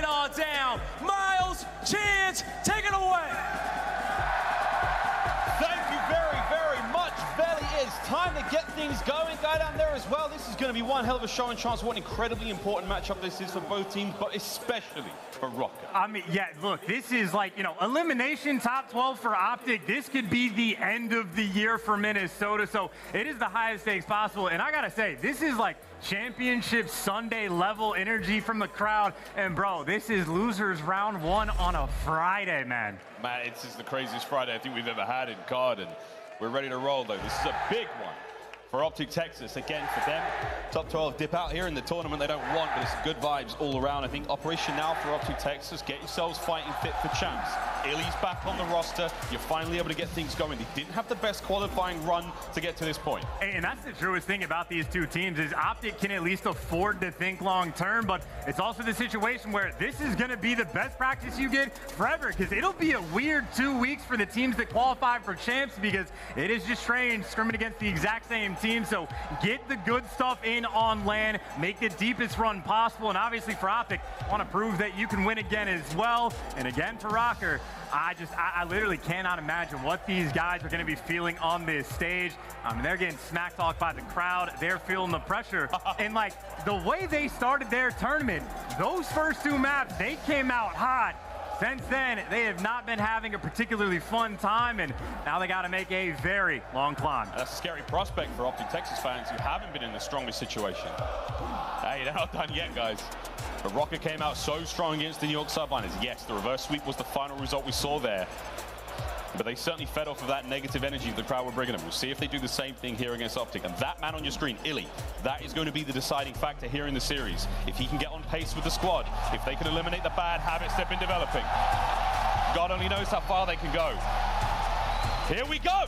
it all down. Miles, Chance, take it away. Thank you very, very much, Belly. It's time to get things going. Guy down there as well. This is going to be one hell of a show and chance. What an incredibly important matchup this is for both teams, but especially for Røkkr. I mean, yeah, look, this is like, you know, elimination top 12 for OpTic. This could be the end of the year for Minnesota, so it is the highest stakes possible. And I gotta say, this is like championship Sunday level energy from the crowd. And bro, this is losers round 1 on a Friday, man. Man, this is the craziest Friday I think we've ever had in COD, and we're ready to roll though. This is a big one for OpTic Texas. Again, for them, top 12 dip out here in the tournament they don't want, but it's good vibes all around. I think operation now for OpTic Texas, get yourselves fighting fit for champs. Illy's back on the roster. You're finally able to get things going. They didn't have the best qualifying run to get to this point. And that's the truest thing about these two teams is OpTic can at least afford to think long term, but it's also the situation where this is going to be the best practice you get forever, because it'll be a weird 2 weeks for the teams that qualify for champs, because it is just strange scrimming against the exact same team. So get the good stuff in on land, make the deepest run possible, and obviously for OpTic, want to prove that you can win again as well. And again for Røkkr, I literally cannot imagine what these guys are going to be feeling on this stage. I mean, they're getting smack talked by the crowd. They're feeling the pressure. And like the way they started their tournament, those first 2 maps, they came out hot. Since then, they have not been having a particularly fun time, and now they got to make a very long climb. That's a scary prospect for OpTic Texas fans who haven't been in the strongest situation. Hey, they're not done yet, guys. But Røkkr came out so strong against the York Subliners. Yes, the reverse sweep was the final result we saw there. But they certainly fed off of that negative energy the crowd were bringing them. We'll see if they do the same thing here against OpTic. And that man on your screen, Illy, that is going to be the deciding factor here in the series. If he can get on pace with the squad, if they can eliminate the bad habits they've been developing, God only knows how far they can go. Here we go!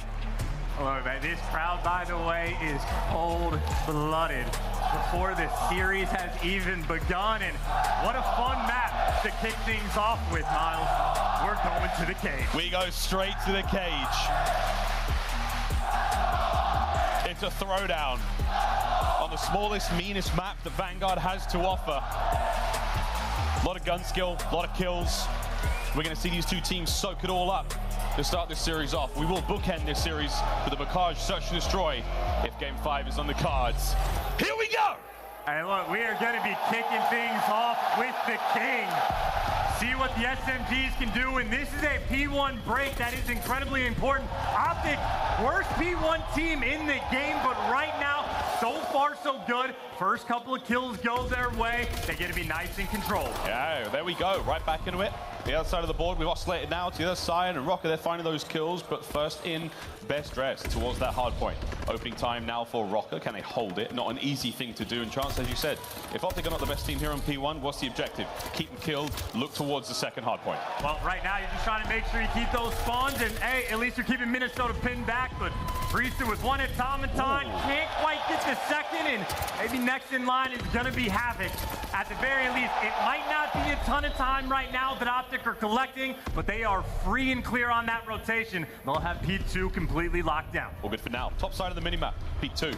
Oh, man, this crowd, by the way, is cold-blooded before the series has even begun. And what a fun map to kick things off with, Miles. We're going to the cage. We go straight to the cage. It's a throwdown on the smallest, meanest map that Vanguard has to offer. A lot of gun skill, a lot of kills. We're going to see these two teams soak it all up to start this series off. We will bookend this series with a Barrage Search and Destroy if Game 5 is on the cards. Here we go! Hey, look, we are going to be kicking things off with the king. See what the SMGs can do, and this is a P1 break that is incredibly important. OpTic, worst P1 team in the game, but right now, so far so good. First couple of kills go their way. They get to be nice and controlled. Yeah, there we go, right back into it. The other side of the board, we've oscillated now to the other side, and Røkkr, they're finding those kills, but first in, best dressed towards that hard point. Opening time now for Røkkr. Can they hold it? Not an easy thing to do. And Chance, as you said, if OpTic are not the best team here on P1, what's the objective? Keep them killed, look towards the second hard point. Well, right now you're just trying to make sure you keep those spawns, and hey, at least you're keeping Minnesota pinned back, but Priestahh with one automaton, can't quite get the second, and maybe next in line is gonna be Havok. At the very least, it might not be a ton of time right now that OpTic are collecting, but they are free and clear on that rotation. They'll have P2 completely locked down. All good for now. Top side of the minimap, P2.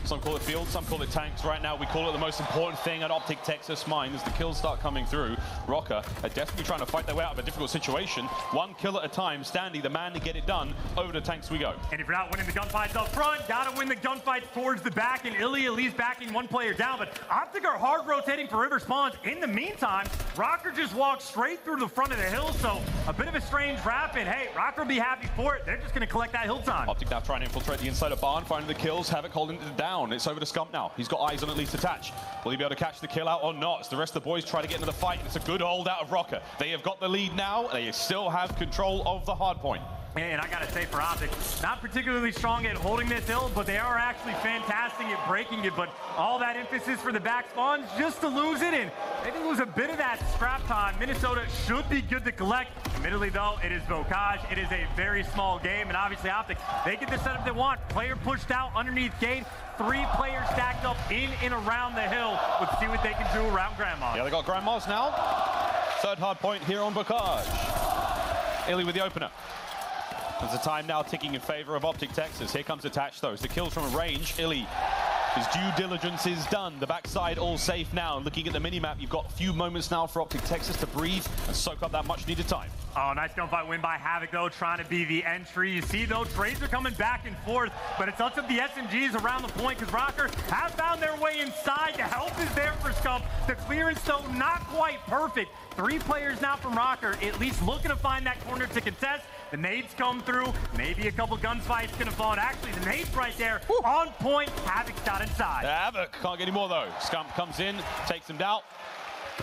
Some call it field, some call it tanks. Right now, we call it the most important thing at OpTic Texas mind as the kills start coming through. Røkkr are definitely trying to fight their way out of a difficult situation. One kill at a time. Standy, the man to get it done. Over to tanks we go. And if you're not winning the gunfights up front, gotta win the gunfights towards the back. And Illy at least backing one player down. But OpTic are hard rotating for river spawns. In the meantime, Røkkr just walks straight through the front of the hill. So a bit of a strange wrap. And hey, Røkkr will be happy for it. They're just gonna collect that hill time. OpTic now trying to infiltrate the inside of barn, finding the kills. Havok holding it down. It's over to Scump now. He's got eyes on at least attach. Will he be able to catch the kill out or not? As the rest of the boys try to get into the fight, and it's a good hold out of Røkkr. They have got the lead now. They still have control of the hard point. And I gotta say for OpTic, not particularly strong at holding this hill, but they are actually fantastic at breaking it. But all that emphasis for the back spawns just to lose it, and maybe lose a bit of that scrap time. Minnesota should be good to collect. Admittedly though, it is Bocage. It is a very small game, and obviously OpTic, they get the setup they want. Player pushed out underneath gate. 3 players stacked up in and around the hill. Let's see what they can do around Grandma. Yeah, they got Grandmas now. Third hard point here on Bocage. Illy with the opener. There's a time now ticking in favor of OpTic Texas. Here comes Attach though. The kills from a range. Illy His due diligence is done. The backside all safe now. Looking at the minimap, you've got a few moments now for OpTic Texas to breathe and soak up that much needed time. Oh, nice gunfight win by Havok, though, trying to be the entry. You see, though, trades are coming back and forth, but it's up to the SMGs around the point because Røkkr have found their way inside. The help is there for Scump. The clearance, though, not quite perfect. 3 players now from Røkkr, at least looking to find that corner to contest. The nades come through. Maybe a couple gunfights gonna fall. And actually, the nades right there on point. Havok's got inside. Havok can't get any more, though. Scump comes in, takes him down.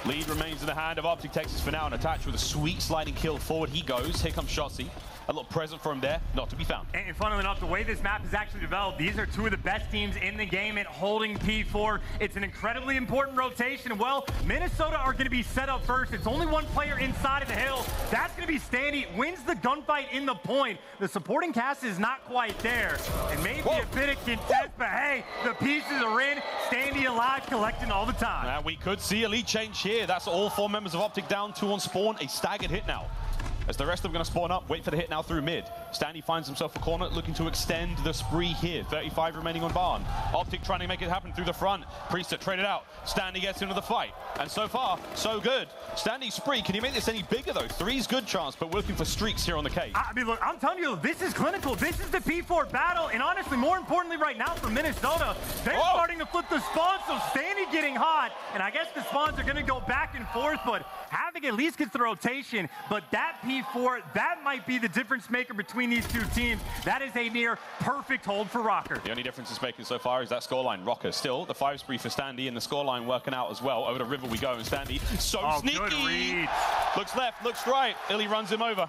Lead remains in the hand of OpTic Texas for now, and attached with a sweet sliding kill forward he goes. Here comes Shotzzy. A little present for him there, not to be found. And funnily enough, the way this map is actually developed, these are 2 of the best teams in the game at holding P4. It's an incredibly important rotation. Well, Minnesota are going to be set up first. It's only 1 player inside of the hill. That's going to be Standy. Wins the gunfight in the point. The supporting cast is not quite there. And maybe a bit of contest, but hey, the pieces are in. Standy alive, collecting all the time. And we could see a lead change here. That's all 4 members of OpTic down, 2 on spawn. A staggered hit now. As the rest of them going to spawn up, wait for the hit now through mid. Standy finds himself a corner, looking to extend the spree here. 35 remaining on Barn. OpTic trying to make it happen through the front. Priestahh traded out. Standy gets into the fight. And so far, so good. Standy's spree, can you make this any bigger though? 3's good chance, but we're looking for streaks here on the cave. I mean, look, I'm telling you, this is clinical. This is the P4 battle. And honestly, more importantly right now for Minnesota, they're starting to flip the spawns, so Standy getting hot. And I guess the spawns are going to go back and forth, but Havok at least gets the rotation. But that P4, that might be the difference maker between these 2 teams. That is a near perfect hold for Røkkr. The only difference it's making so far is that scoreline. Røkkr still the 5 spree for Standy, and the scoreline working out as well. Over the river we go, and Standy so sneaky. Good read. Looks left, looks right. Illy runs him over.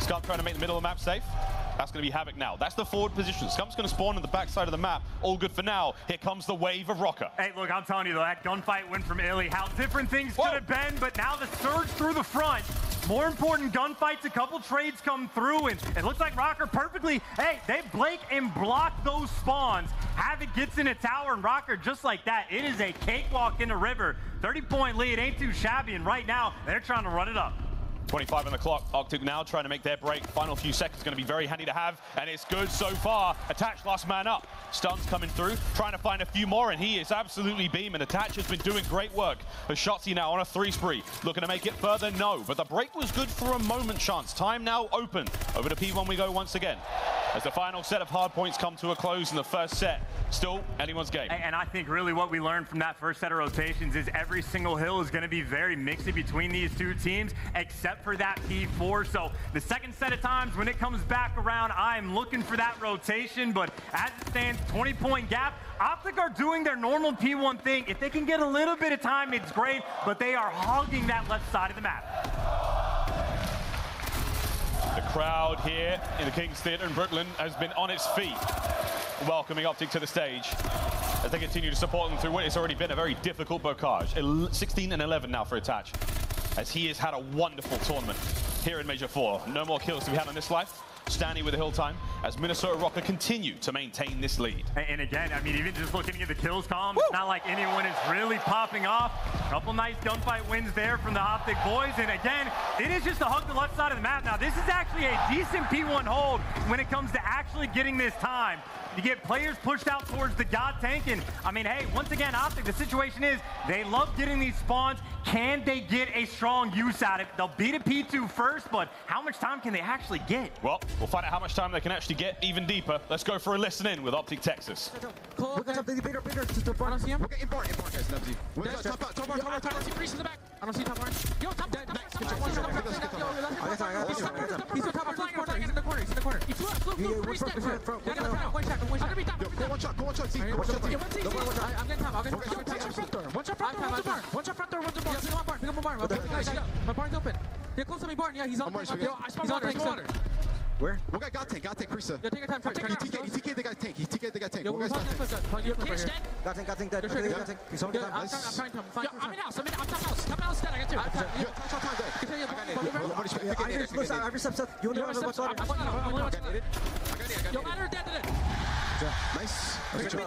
Scump trying to make the middle of the map safe. That's going to be Havok now. That's the forward position. Scump's going to spawn on the backside of the map. All good for now. Here comes the wave of Røkkr. Hey, look, I'm telling you, though, that gunfight win from Illy, how different things could have been, but now the surge through the front. More important gunfights, a couple trades come through, and it looks like Røkkr perfectly, hey, they blake and block those spawns. Havok gets in a tower, and Røkkr, just like that, it is a cakewalk in the river. 30-point lead ain't too shabby, and right now, they're trying to run it up. 25 on the clock. OpTic now trying to make their break. Final few seconds going to be very handy to have, and it's good so far. Attach last man up. Stuns coming through, trying to find a few more, and he is absolutely beaming. Attach has been doing great work. But Shotzzy now on a 3 spree. Looking to make it further, no. But the break was good for a moment chance. Time now open. Over to P1 we go once again. As the final set of hard points come to a close in the first set. Still anyone's game. And I think really what we learned from that first set of rotations is every single hill is going to be very mixy between these 2 teams, except for that P4. So the second set of times when it comes back around, I'm looking for that rotation. But as it stands, 20-point gap. OpTic are doing their normal P1 thing. If they can get a little bit of time, it's great. But they are hogging that left side of the map. The crowd here in the King's Theatre in Brooklyn has been on its feet, welcoming OpTic to the stage as they continue to support them through what has already been a very difficult bocage. 16 and 11 now for Attach, as he has had a wonderful tournament here in Major 4. No more kills to be had on this life. Standy with the hill time as Minnesota Røkkr continue to maintain this lead. And again, I mean, even just looking at the kills column, it's not like anyone is really popping off. A couple nice gunfight wins there from the OpTic boys. And again, it is just to hug the left side of the map. Now, this is actually a decent P1 hold when it comes to actually getting this time. You get players pushed out towards the God tank, and I mean, hey, once again, OpTic, the situation is they love getting these spawns. Can they get a strong use out of it? They'll beat a P2 first, but how much time can they actually get? Well, we'll find out how much time they can actually get even deeper. Let's go for a listen in with OpTic Texas. Look at the bigger. I don't see him. Okay, import, guys. Top bar. I don't see Priest in the back. I don't see top bar. Yo, top bar. He's on top bar. He's in the corner. He flew. Priest in front. One shot. Go one shot. I'm getting top. One shot front door. One shot front door. Pick up my barn. My barn's open. Yeah, close to me barn. Yeah, he's on. He's on water. Where? One guy got tank, Priestahh. Yo, take your time. He TK'd the guy's tank. He TK'd the guy's tank. Yo, One guy's got tank. Your kid's dead. Got tank dead. He's on top. I'm trying to find. I'm in house. I'm top house. Top house dead. I got 2. Yo, touch on time, I have Seth. You want to watch water? Yo, ladder dead. Nice. Yeah, we could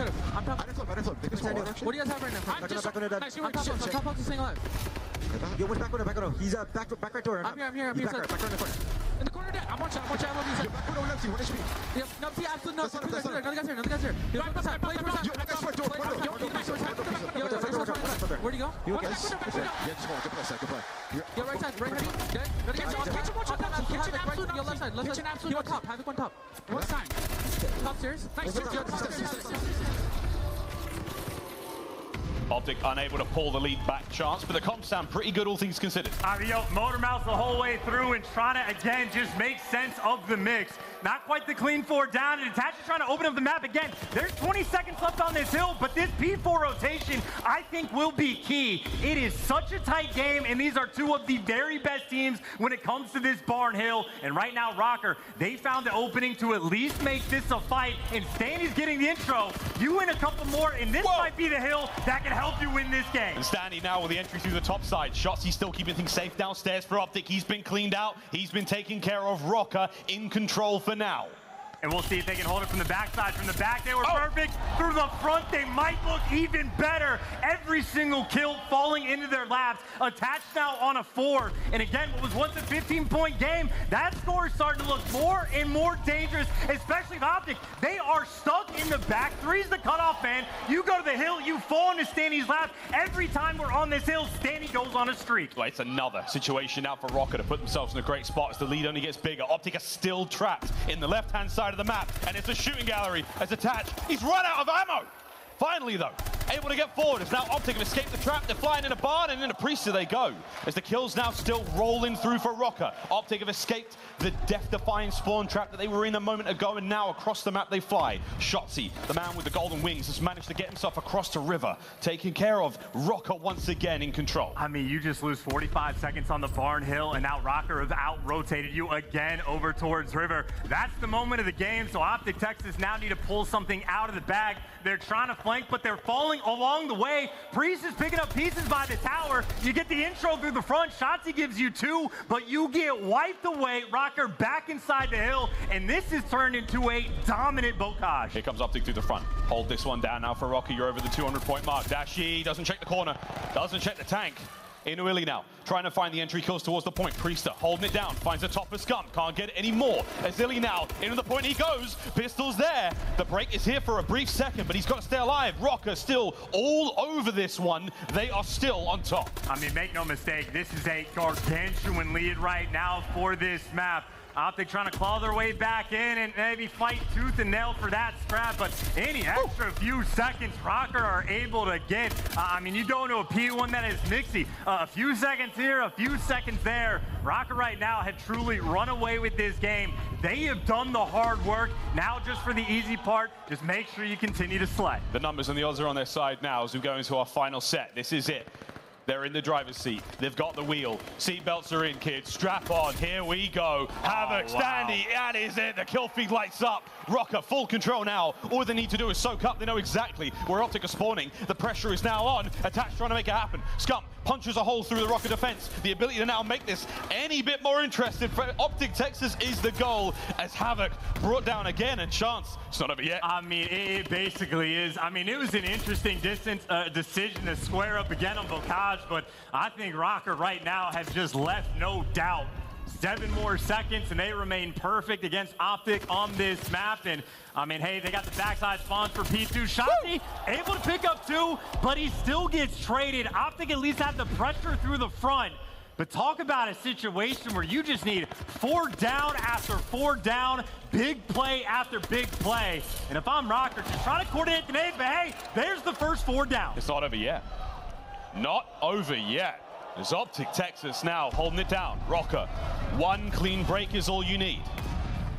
have. I'm top. I didn't flip. They can swallow. What do you guys have right now? I'm just I'm top house is staying alive. Yo, back window. He's back right door. I'm here. Back right in the corner. In the corner there. I'm watching aBeZy. Put on left, 1 HP. Yep, no, see, absolutely no. Another guy's here. Play for side. Where'd he go? Yeah, just hold on. Good play. Yeah, right side, right heavy. Dead. Ready, catch him, Kitchen absolute, your left side. You on top, Havok on top. What side? Top stairs. Nice. OpTic unable to pull the lead back chance, but the comps sound pretty good, all things considered. Motor Mouth the whole way through and trying to, again, just make sense of the mix. Not quite the clean 4 down, and Dashy trying to open up the map again. There's 20 seconds left on this hill, but this P4 rotation, I think, will be key. It is such a tight game, and these are two of the very best teams when it comes to this barn hill. And right now, Røkkr, they found the opening to at least make this a fight, and Standy's getting the intro. You win a couple more, and this might be the hill that can help you win this game. And Standy now with the entry through the top side. Shotzzy still keeping things safe downstairs for OpTic. He's been cleaned out. He's been taken care of. Røkkr in control for now. And we'll see if they can hold it from the backside. From the back, they were perfect. Through the front, they might look even better. Every single kill falling into their laps. Attached now on a 4. And again, what was once a 15-point game, that score is starting to look more and more dangerous, especially with OpTic. They are stuck in the back. 3's the cutoff, man. You go to the hill, you fall into Standy's lap. Every time we're on this hill, Standy goes on a streak. Well, it's another situation now for Røkkr to put themselves in a great spot as the lead only gets bigger. OpTic are still trapped in the left-hand side of the map, and it's a shooting gallery as attached. He's run out of ammo. Finally, though, able to get forward as now OpTic have escaped the trap. They're flying in a barn, and into Priestahh they go. As the kills now still rolling through for Røkkr. OpTic have escaped the death-defying spawn trap that they were in a moment ago, and now across the map they fly. Shotzzy, the man with the golden wings, has managed to get himself across to River, taking care of Røkkr once again in control. I mean, you just lose 45 seconds on the barn hill, and now Røkkr have out-rotated you again over towards River. That's the moment of the game, so OpTic Texas now need to pull something out of the bag. They're trying to flank, but they're falling along the way. Priestahh is picking up pieces by the tower. You get the intro through the front. Shotzzy gives you 2, but you get wiped away. Røkkr back inside the hill, and this is turned into a dominant bocage. Here comes OpTic through the front. Hold this one down now for Røkkr. You're over the 200-point mark. Dashy doesn't check the corner, doesn't check the tank. Into Illy now, trying to find the entry kills towards the point. Priestahh holding it down, finds the top of Scump, can't get it anymore. As Illy now, into the point he goes, pistol's there. The break is here for a brief second, but he's got to stay alive. Røkkr still all over this one. They are still on top. I mean, make no mistake, this is a gargantuan lead right now for this map. OpTic trying to claw their way back in and maybe fight tooth and nail for that scrap, but any extra few seconds Røkkr are able to get. I mean, you go into a P1 that is mixy. A few seconds here, a few seconds there. Røkkr right now have truly run away with this game. They have done the hard work. Now just for the easy part, just make sure you continue to slay. The numbers and the odds are on their side now as we go into our final set. This is it. They're in the driver's seat. They've got the wheel. Seat belts are in, kids. Strap on. Here we go. Havok, Standy. That is it. The kill feed lights up. Røkkr full control now. All they need to do is soak up. They know exactly where OpTic are spawning. The pressure is now on. Attached trying to make it happen. Scump punches a hole through the Røkkr defense. The ability to now make this any bit more interesting for OpTic Texas is the goal as Havok brought down again, and chance. It's not over yet. I mean, it basically is. I mean, it was an interesting decision to square up again on bocage, but I think Røkkr right now has just left no doubt. 7 more seconds, and they remain perfect against OpTic on this map. And, I mean, hey, they got the backside spawns for P2. Shotzzy able to pick up 2, but he still gets traded. OpTic at least had the pressure through the front. But talk about a situation where you just need 4 down after 4 down, big play after big play. And if I'm Røkkr, just trying to coordinate the nades, but hey, there's the first 4 down. It's not over yet. Not over yet. There's OpTic Texas now holding it down. Røkkr, 1 clean break is all you need.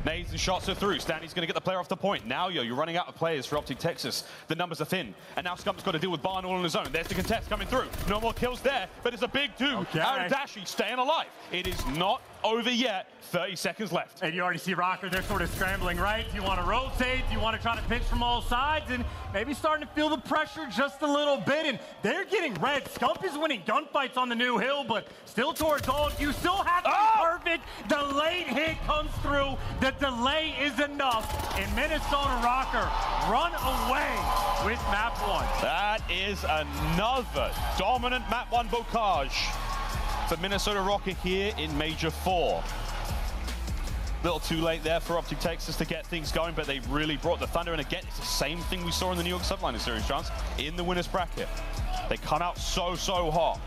Nades and shots are through. Standy's going to get the player off the point. Now, you're running out of players for OpTic Texas. The numbers are thin. And now Scump's got to deal with Barn all on his own. There's the contest coming through. No more kills there, but it's a big 2 out of Dashy staying alive. It is not over yet. 30 seconds left. And you already see Røkkr, they're sort of scrambling, right? Do you want to rotate? Do you want to try to pinch from all sides? And maybe starting to feel the pressure just a little bit. And they're getting red. Scump is winning gunfights on the new hill, but still towards ult. You still have to be perfect. The late hit comes through. The delay is enough. And Minnesota Røkkr run away with map 1. That is another dominant map 1 bocage for Minnesota Røkkr here in Major 4. little too late there for OpTic Texas to get things going, but they really brought the thunder. And again, it's the same thing we saw in the New York Subliners series, chance, in the winner's bracket. They come out so hot,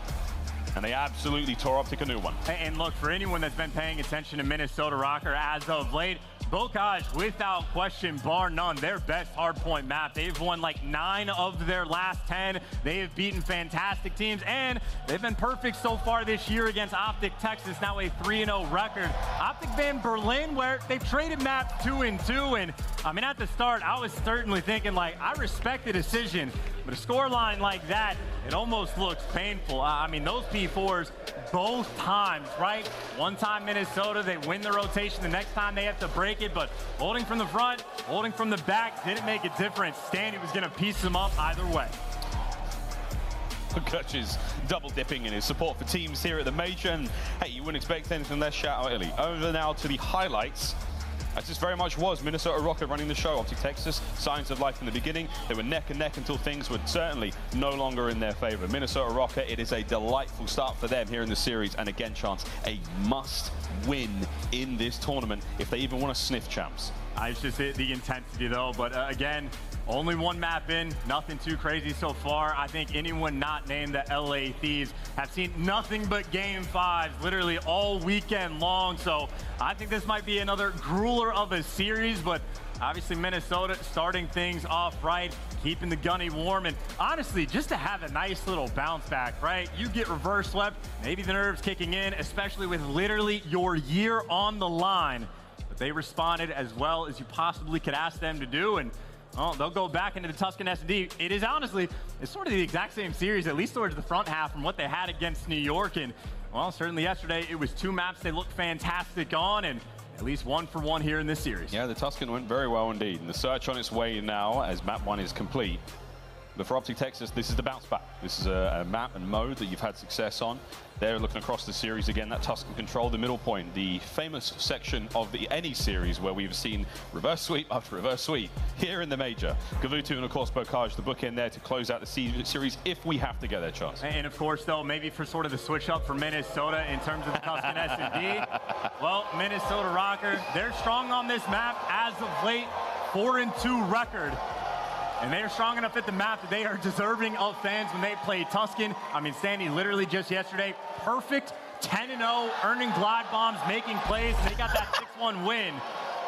and they absolutely tore OpTic a new one. And look, for anyone that's been paying attention to Minnesota Røkkr as of late, Bocage, without question, bar none, their best hardpoint map. They've won like 9 of their last 10. They have beaten fantastic teams, and they've been perfect so far this year against OpTic Texas, now a 3-0 record. OpTic Van Berlin, where they've traded maps 2-2, and I mean, at the start, I was certainly thinking, like, I respect the decision, but a scoreline like that, it almost looks painful. I mean, those P4s, both times, right? One time Minnesota, they win the rotation. The next time they have to break it, but holding from the front, holding from the back didn't make a difference. Standy was going to piece them up either way. Kutch is double dipping in his support for teams here at the Major, and hey, you wouldn't expect anything less. Shout out Illy. Over now to the highlights. As this very much was Minnesota Røkkr running the show. OpTic Texas, signs of life in the beginning. They were neck and neck until things were certainly no longer in their favor. Minnesota Røkkr, it is a delightful start for them here in the series. And again, chance, a must win in this tournament if they even want to sniff champs. It's just the intensity though, but again, only one map in, nothing too crazy so far. I think anyone not named the LA Thieves have seen nothing but Game 5s literally all weekend long. So I think this might be another grueler of a series, but obviously Minnesota starting things off right, keeping the gunny warm, and honestly, just to have a nice little bounce back, right? You get reverse swept, maybe the nerves kicking in, especially with literally your year on the line. But they responded as well as you possibly could ask them to do, and well, they'll go back into the Tuscan S&D. It is honestly, it's sort of the exact same series, at least towards the front half from what they had against New York. And well, certainly yesterday, it was 2 maps they looked fantastic on, and at least 1 for 1 here in this series. Yeah, the Tuscan went very well indeed. And the search on its way now as map 1 is complete. But for OpTic Texas, this is the bounce back. This is a map and mode that you've had success on. They're looking across the series again, that Tuscan control, the middle point, the famous section of any series where we've seen reverse sweep after reverse sweep here in the Major. Gavutu and of course Bocage, the bookend there to close out the series if we have to get their chance. And of course though, maybe for sort of the switch up for Minnesota in terms of the Tuscan S&D, well, Minnesota Røkkr, they're strong on this map as of late, 4-2 record. And they are strong enough at the map that they are deserving of fans when they play Tuscan. I mean, Standy literally just yesterday, perfect 10-0, earning glide bombs, making plays, and they got that 6-1 win.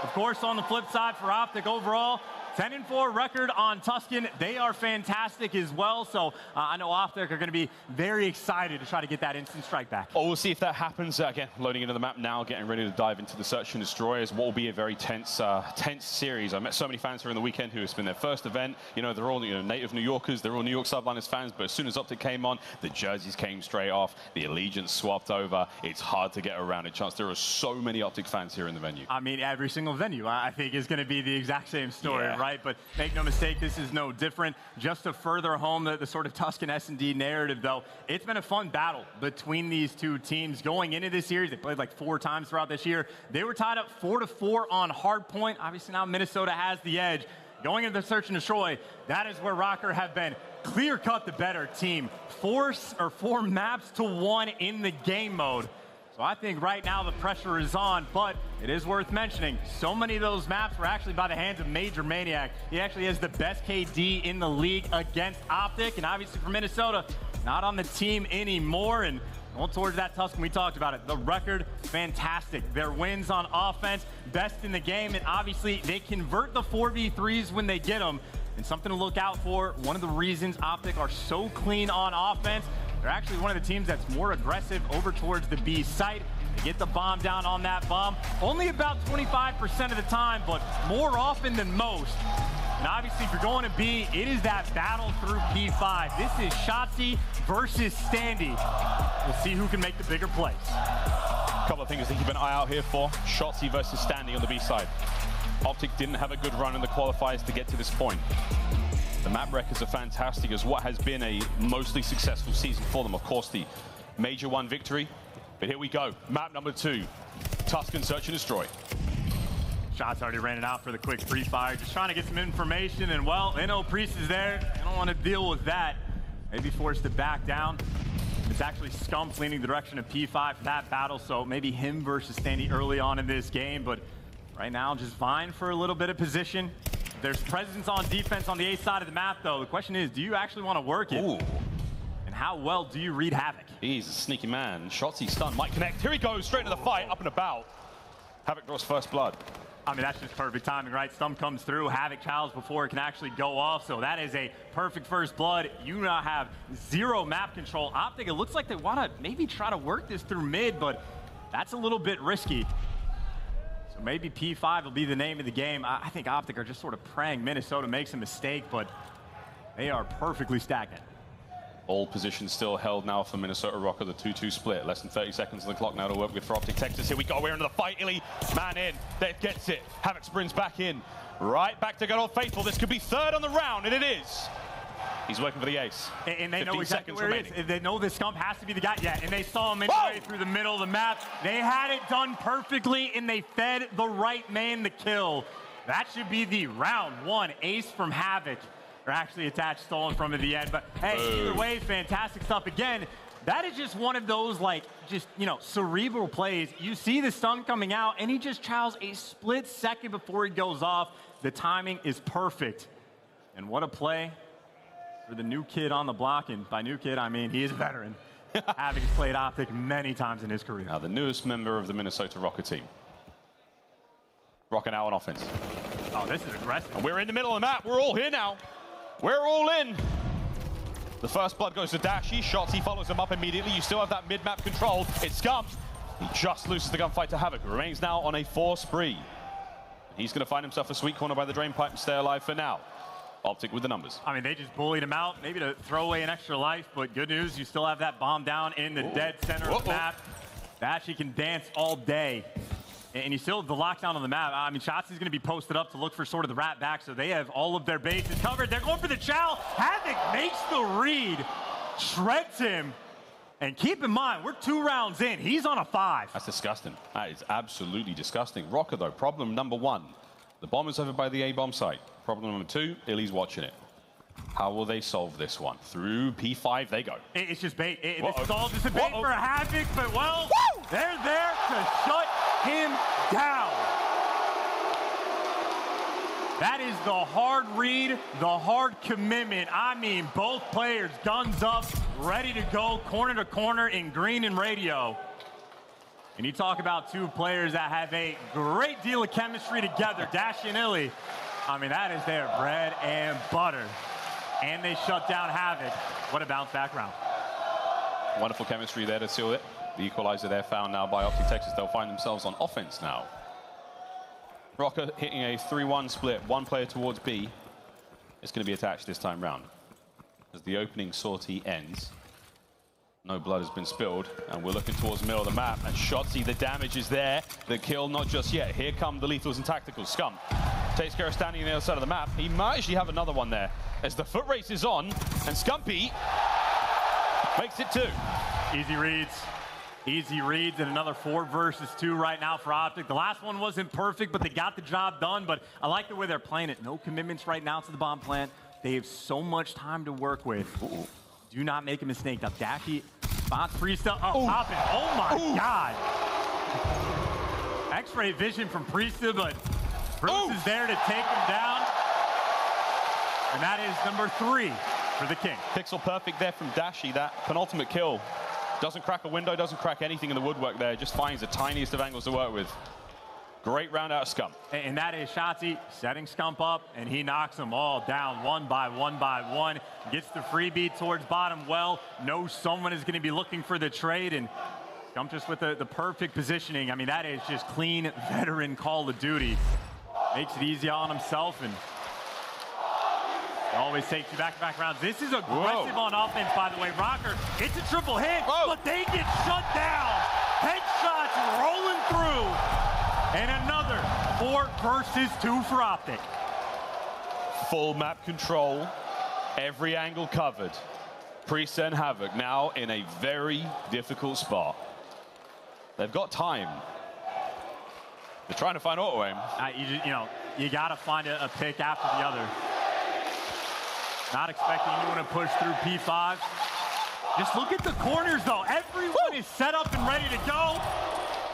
Of course, on the flip side for OpTic overall, 10-4 record on Tuscan. They are fantastic as well. So I know OpTic are going to be very excited to try to get that instant strike back. Oh, we'll see if that happens. Again, loading into the map now, getting ready to dive into the search and destroyers. What will be a very tense series. I met so many fans here in the weekend who it's been their first event. You know, they're all native New Yorkers. They're all New York Subliners fans. But as soon as OpTic came on, the jerseys came straight off. The allegiance swapped over. It's hard to get around a chance. There are so many OpTic fans here in the venue. I mean, every single venue, I think, is going to be the exact same story, Yeah. right? But make no mistake, this is no different. Just to further home the sort of Tuscan S&D narrative, though, it's been a fun battle between these two teams going into this series. They played like 4 times throughout this year. They were tied up 4-4 on hardpoint. Obviously, now Minnesota has the edge. Going into the search and destroy, that is where Røkkr have been clear-cut the better team. 4 maps to 1 in the game mode. So I think right now the pressure is on, but it is worth mentioning, so many of those maps were actually by the hands of Major Maniac. He actually has the best KD in the league against OpTic, and obviously for Minnesota, not on the team anymore. And going towards that Tuscan, we talked about it. The record, fantastic. Their wins on offense, best in the game, and obviously they convert the 4v3s when they get them. And something to look out for, one of the reasons OpTic are so clean on offense, they're actually one of the teams that's more aggressive over towards the B site. They get the bomb down on that bomb, only about 25% of the time, but more often than most. And obviously, if you're going to B, it is that battle through P5. This is Shotzzy versus Standy. We'll see who can make the bigger plays. A couple of things to keep an eye out here for. Shotzzy versus Standy on the B side. OpTic didn't have a good run in the qualifiers to get to this point. The map records are fantastic as what has been a mostly successful season for them. Of course, the Major 1 victory. But here we go. Map number 2. Tuscan search and destroy. Shots already ran it out for the quick pre-fire. Just trying to get some information. And, well, NO Priest is there. I don't want to deal with that. Maybe forced to back down. It's actually Scump leaning the direction of P5 for that battle. So maybe him versus Standy early on in this game. But Right now, just vying for a little bit of position. There's presence on defense on the A side of the map, though. The question is, do you actually want to work it? Ooh. And how well do you read Havok? He's a sneaky man. Shotzzy stun might connect. Here he goes, straight into the fight, up and about. Havok draws first blood. I mean, that's just perfect timing, right? Stump comes through, Havok childs before it can actually go off, so that is a perfect first blood. You now have 0 map control. OpTic, it looks like they want to maybe try to work this through mid, but that's a little bit risky. So maybe P5 will be the name of the game. I think OpTic are just sort of praying Minnesota makes a mistake, but they are perfectly stagnant. All positions still held now for Minnesota Røkkr, the 2-2 split. Less than 30 seconds on the clock now to work with for OpTic Texas. Here we go, we're into the fight. Illy, man in, that gets it. Havok sprints back in. Right back to good old faithful. This could be third on the round, and it is. He's working for the ace. And they know exactly where it is. They know the Scump has to be the guy. Yeah, and they saw him midway through the middle of the map. They had it done perfectly, and they fed the right man the kill. That should be the round 1 ace from Havok. Or actually attached, stolen from at the end. But hey, either way, fantastic stuff. Again, that is just one of those, like, just, you know, cerebral plays. You see the stun coming out, and he just chows a split second before he goes off. The timing is perfect. And what a play for the new kid on the block. And by new kid, I mean he is a veteran. Having played OpTic many times in his career. Now, the newest member of the Minnesota Røkkr team. Røkkr now on offense. Oh, this is aggressive. And we're in the middle of the map. We're all here now. We're all in. The first blood goes to Dashy. Shotzzy follows him up immediately. You still have that mid-map control. It's Scump. He just loses the gunfight to Havok. Remains now on a 4 spree. He's going to find himself a sweet corner by the drain pipe and stay alive for now. OpTic with the numbers. I mean, they just bullied him out, maybe to throw away an extra life, but good news, you still have that bomb down in the dead center of the map. Dashy can dance all day. And you still have the lockdown on the map. I mean, Shotzzy's going to be posted up to look for sort of the rat back, so they have all of their bases covered. They're going for the chow. Havok makes the read, shreds him. And keep in mind, we're 2 rounds in. He's on a 5. That's disgusting. That is absolutely disgusting. Røkkr, though, problem number 1. The bomb is over by the A-bomb site. Problem number 2, Illy's watching it. How will they solve this one? Through P5 they go. It's just bait. This is all just a bait for Havok, but well, they're there to shut him down. That is the hard read, the hard commitment. I mean, both players, guns up, ready to go, corner to corner in green and radio. And you talk about 2 players that have a great deal of chemistry together, Dashy and Illy. I mean, that is their bread and butter. And they shut down Havok. What a bounce back round. Wonderful chemistry there to seal it. The equalizer there found now by OpTic Texas. They'll find themselves on offense now. Røkkr hitting a 3-1 split. 1 player towards B. It's going to be attached this time round. As the opening sortie ends, no blood has been spilled, and we're looking towards the middle of the map. And Shotzzy, the damage is there. The kill, not just yet. Here come the lethals and tacticals. Scump takes care of Standy on the other side of the map. He might actually have another one there. As the foot race is on, and Scumpy makes it 2. Easy reads. Easy reads, and another 4 versus 2 right now for OpTic. The last one wasn't perfect, but they got the job done. But I like the way they're playing it. No commitments right now to the bomb plant. They have so much time to work with. Do not make a mistake. Now, Dashy spots Priestahh up top, and oh my God. X-ray vision from Priestahh, but Bruce is there to take him down. And that is number 3 for the King. Pixel perfect there from Dashy. That penultimate kill. Doesn't crack a window, doesn't crack anything in the woodwork there. Just finds the tiniest of angles to work with. Great round out of Scump. And that is Shotzzy setting Scump up, and he knocks them all down one by one. Gets the freebie towards bottom well. Knows someone is going to be looking for the trade, and Scump just with the perfect positioning. I mean, that is just clean veteran Call of Duty. Makes it easy on himself, and always takes you back-to-back rounds. This is aggressive on offense, by the way. Røkkr, it's a triple hit, but they get shut down. Headshots rolling through. And another 4 versus 2 for OpTic. Full map control, every angle covered. Priestahh and Havok now in a very difficult spot. They've got time. They're trying to find auto aim. You got to find a pick after the other. Not expecting anyone to push through P5. Just look at the corners, though. Everyone is set up and ready to go.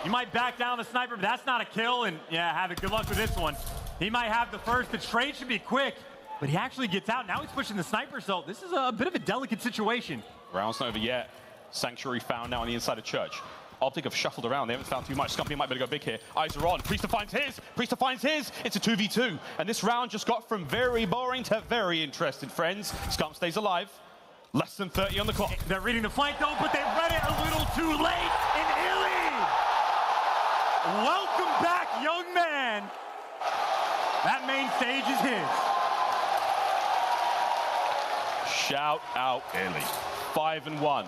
You might back down the sniper, but that's not a kill. And yeah, Havok, good luck with this one. He might have the first. The trade should be quick, but he actually gets out. Now he's pushing the sniper, so this is a bit of a delicate situation. Round's not over yet. Sanctuary found now on the inside of Church. OpTic have shuffled around. They haven't found too much. Scump might better go big here. Eyes are on. Priestahh finds his. Priestahh finds his. It's a 2v2. And this round just got from very boring to very interested, friends. Scump stays alive. Less than 30 on the clock. They're reading the flank though, but they read it a little too late. And aBeZy! Welcome back, young man. That main stage is his. Shout out aBeZy. 5-1.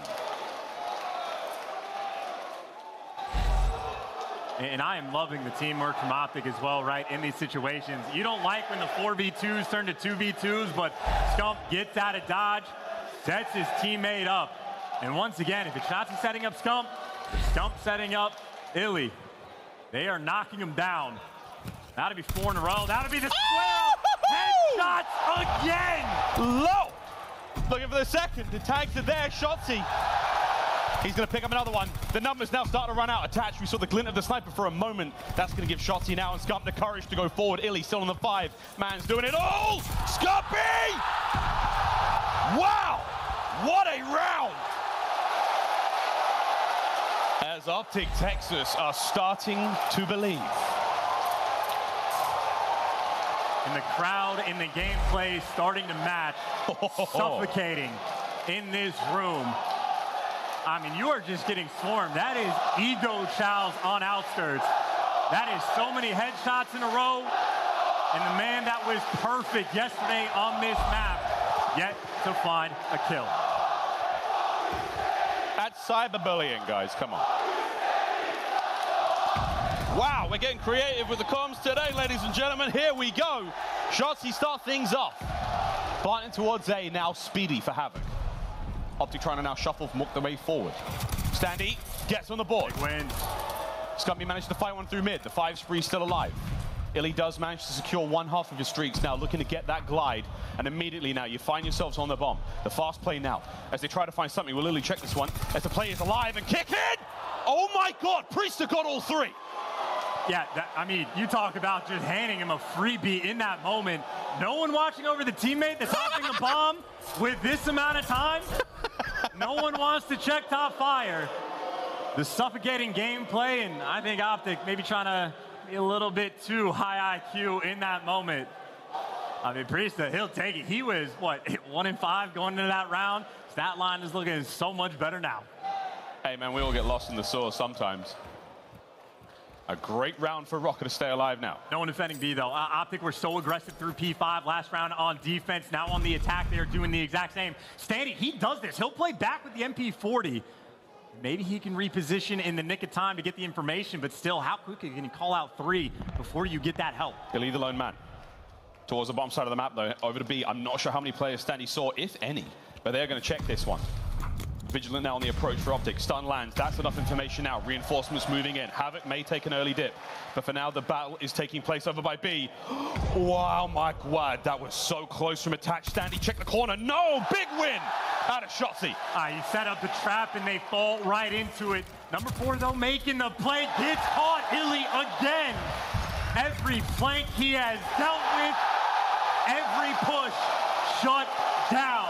And I am loving the teamwork from OpTic as well, right, in these situations. You don't like when the 4v2s turn to 2v2s, but Scump gets out of dodge, sets his teammate up. And once again, if it's Shotzzy setting up Scump, it's Scump setting up aBeZy. They are knocking him down. That'll be 4 in a row. That'll be the square. Headshots again. Low. Looking for the second. The tags are there. Shotzzy. He's going to pick up another one. The numbers now start to run out. Attached, we saw the glint of the sniper for a moment. That's going to give Shotzzy now and Scump the courage to go forward. aBeZy still on the 5. Man's doing it all. Scumpy! Wow! What a round! As OpTic Texas are starting to believe. And the crowd in the gameplay starting to match. Suffocating in this room. I mean, you are just getting swarmed. That is ego chows on outskirts. That is so many headshots in a row. And the man that was perfect yesterday on this map, yet to find a kill. That's cyberbullying, guys. Come on. Wow, we're getting creative with the comms today, ladies and gentlemen. Here we go. Shotzzy start things off. Planting towards A, now Speedy for Havok. OpTic trying to now shuffle the way forward. Standy gets on the board. Big win. Scump managed to fight one through mid. The 5 spree still alive. aBeZy does manage to secure one half of his streaks now, looking to get that glide. And immediately now, you find yourselves on the bomb. The fast play now, as they try to find something. We'll literally check this one, as the play is alive and kick in! Oh my God, Priestahh got all 3. Yeah, I mean, you talk about just handing him a freebie in that moment. No one watching over the teammate that's hopping a bomb with this amount of time. No one wants to check top fire. The suffocating gameplay, and I think OpTic maybe trying to be a little bit too high IQ in that moment. I mean, Priestahh, he'll take it. He was, what, 1-5 going into that round? Stat line is looking so much better now. Hey, man, we all get lost in the sauce sometimes. A great round for Røkkr to stay alive now. No one defending B, though. OpTic were so aggressive through P5 last round on defense. Now on the attack, they're doing the exact same. Standy, he does this. He'll play back with the MP40. Maybe he can reposition in the nick of time to get the information, but still, how quickly can you call out 3 before you get that help? He'll lead the lone man. Towards the bottom side of the map, though, over to B. I'm not sure how many players Standy saw, if any, but they're going to check this one. Vigilant now on the approach for OpTic. Stun lands. That's enough information now. Reinforcements moving in. Havok may take an early dip, but for now the battle is taking place over by B. Wow, my God, that was so close from attached. Standy, check the corner. No, big win out of Shotzzy. He set up the trap and they fall right into it. Number 4 though, making the play, gets caught. aBeZy again. Every flank he has dealt with, every push shut down.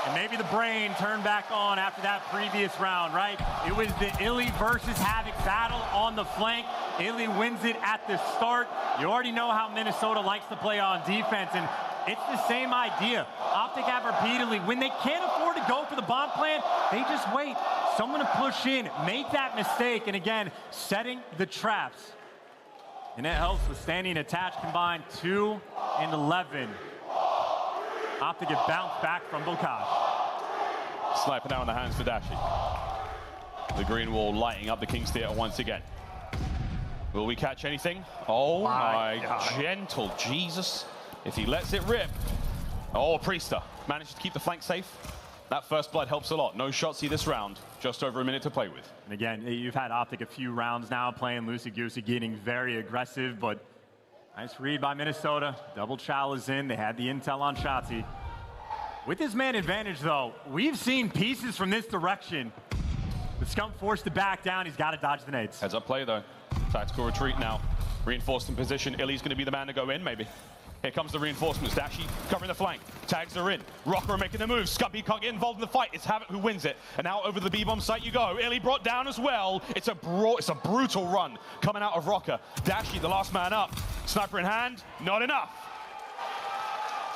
And maybe the brain turned back on after that previous round, right? It was the aBeZy versus Havok battle on the flank. aBeZy wins it at the start. You already know how Minnesota likes to play on defense, and it's the same idea. OpTic have repeatedly, when they can't afford to go for the bomb plan, they just wait. Someone to push in, make that mistake, and again, setting the traps. And it helps with Standy and attached combined 2 and 11. OpTic get bounced back from Blocage. Sniper now in the hands for Dashy. The green wall lighting up the King's Theater once again. Will we catch anything? Oh my gentle Jesus. If he lets it rip. Oh, Priestahh managed to keep the flank safe. That first blood helps a lot. No Shotzzy this round. Just over a minute to play with. And again, you've had OpTic a few rounds now playing loosey-goosey, getting very aggressive, but nice read by Minnesota. Double chow is in. They had the intel on Shotzzy. With his man advantage, though, we've seen pieces from this direction With Scump forced to back down, he's got to dodge the nades. Heads up play though. Tactical retreat now. Reinforced in position. iLLeY's going to be the man to go in, maybe. Here comes the reinforcements. Dashy covering the flank. Tags are in. Røkkr making the move. Scump can't get involved in the fight. It's Havok who wins it. And now over the B-bomb site you go. iLLeY brought down as well. It's a brutal run coming out of Røkkr. Dashy, the last man up. Sniper in hand. Not enough.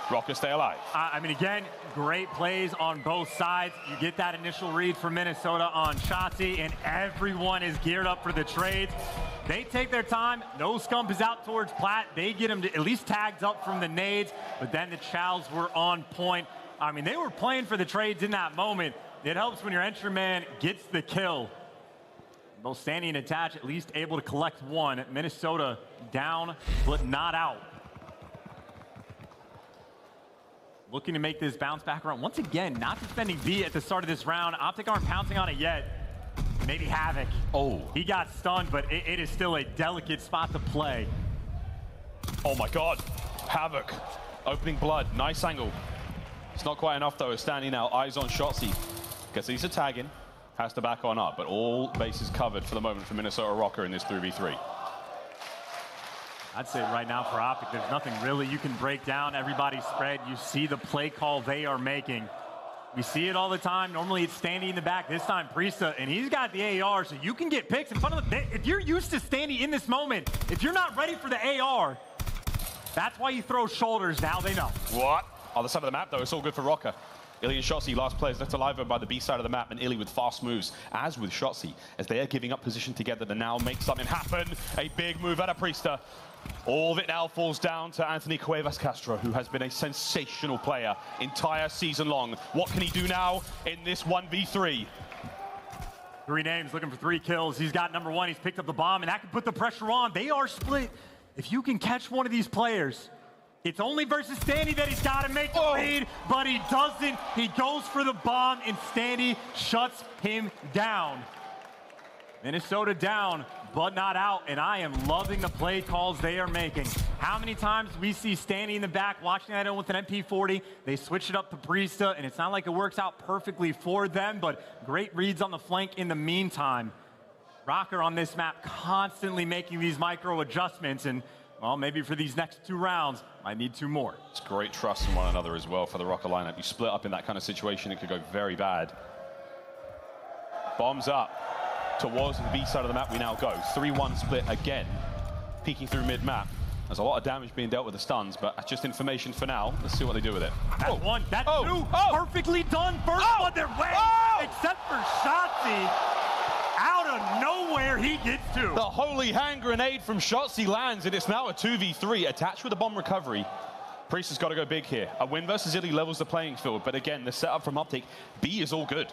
Røkkr stay alive. I mean, again, great plays on both sides. You get that initial read from Minnesota on Shotzzy, and everyone is geared up for the trades. They take their time. No Scump is out towards Plat. They get him to at least tags up from the nades, but then the Chows were on point. I mean, they were playing for the trades in that moment. It helps when your entry man gets the kill. Both Standy and Attach at least able to collect one. Minnesota down, but not out. Looking to make this bounce back around. Once again, not defending B at the start of this round. OpTic aren't pouncing on it yet. Maybe Havok. Oh. He got stunned, but it is still a delicate spot to play. Oh my God. Havok. Opening blood. Nice angle. It's not quite enough though. It's Standy now. Eyes on Shotzzy. Gets these tagging. Has to back on up, but all bases covered for the moment for Minnesota Røkkr in this 3v3. I'd say right now for OpTic, there's nothing really you can break down. Everybody's spread. You see the play call they are making. We see it all the time. Normally it's Standy in the back. This time Priestahh, and he's got the AR, so you can get picks in front of them. If you're used to Standy in this moment, if you're not ready for the AR, that's why you throw shoulders. Now they know. What? Other side of the map though, it's all good for Røkkr. iLLeY and Shotzzy, last players left alive by the B side of the map, and iLLeY with fast moves, as with Shotzzy, as they are giving up position together to now make something happen. A big move out of Priestahh. All of it now falls down to Anthony Cuevas Castro, who has been a sensational player entire season long. What can he do now in this 1v3? 3 names looking for 3 kills. He's got number 1. He's picked up the bomb, and that can put the pressure on. They are split. If you can catch one of these players, it's only versus Standy that he's got to make the lead, but he doesn't. He goes for the bomb, and Standy shuts him down. Minnesota down, but not out, and I am loving the play calls they are making. How many times we see Standy in the back watching that in with an MP40, they switch it up to Priestahh, and it's not like it works out perfectly for them, but great reads on the flank in the meantime. Røkkr on this map constantly making these micro adjustments, and well, maybe for these next 2 rounds, I need 2 more. It's great trust in one another as well for the Røkkr lineup. You split up in that kind of situation, it could go very bad. Bombs up. Towards the B side of the map we now go. 3-1 split again. Peeking through mid-map. There's a lot of damage being dealt with the stuns, but that's just information for now. Let's see what they do with it. That's 1, that's 2. Perfectly done. First one their way. Except for Shotzzy. Out of nowhere, he gets 2. The holy hand grenade from Shotzzy lands, and it's now a 2v3 attached with a bomb recovery. Priestahh's got to go big here. A win versus iLLeY levels the playing field, but again, the setup from OpTic, B is all good.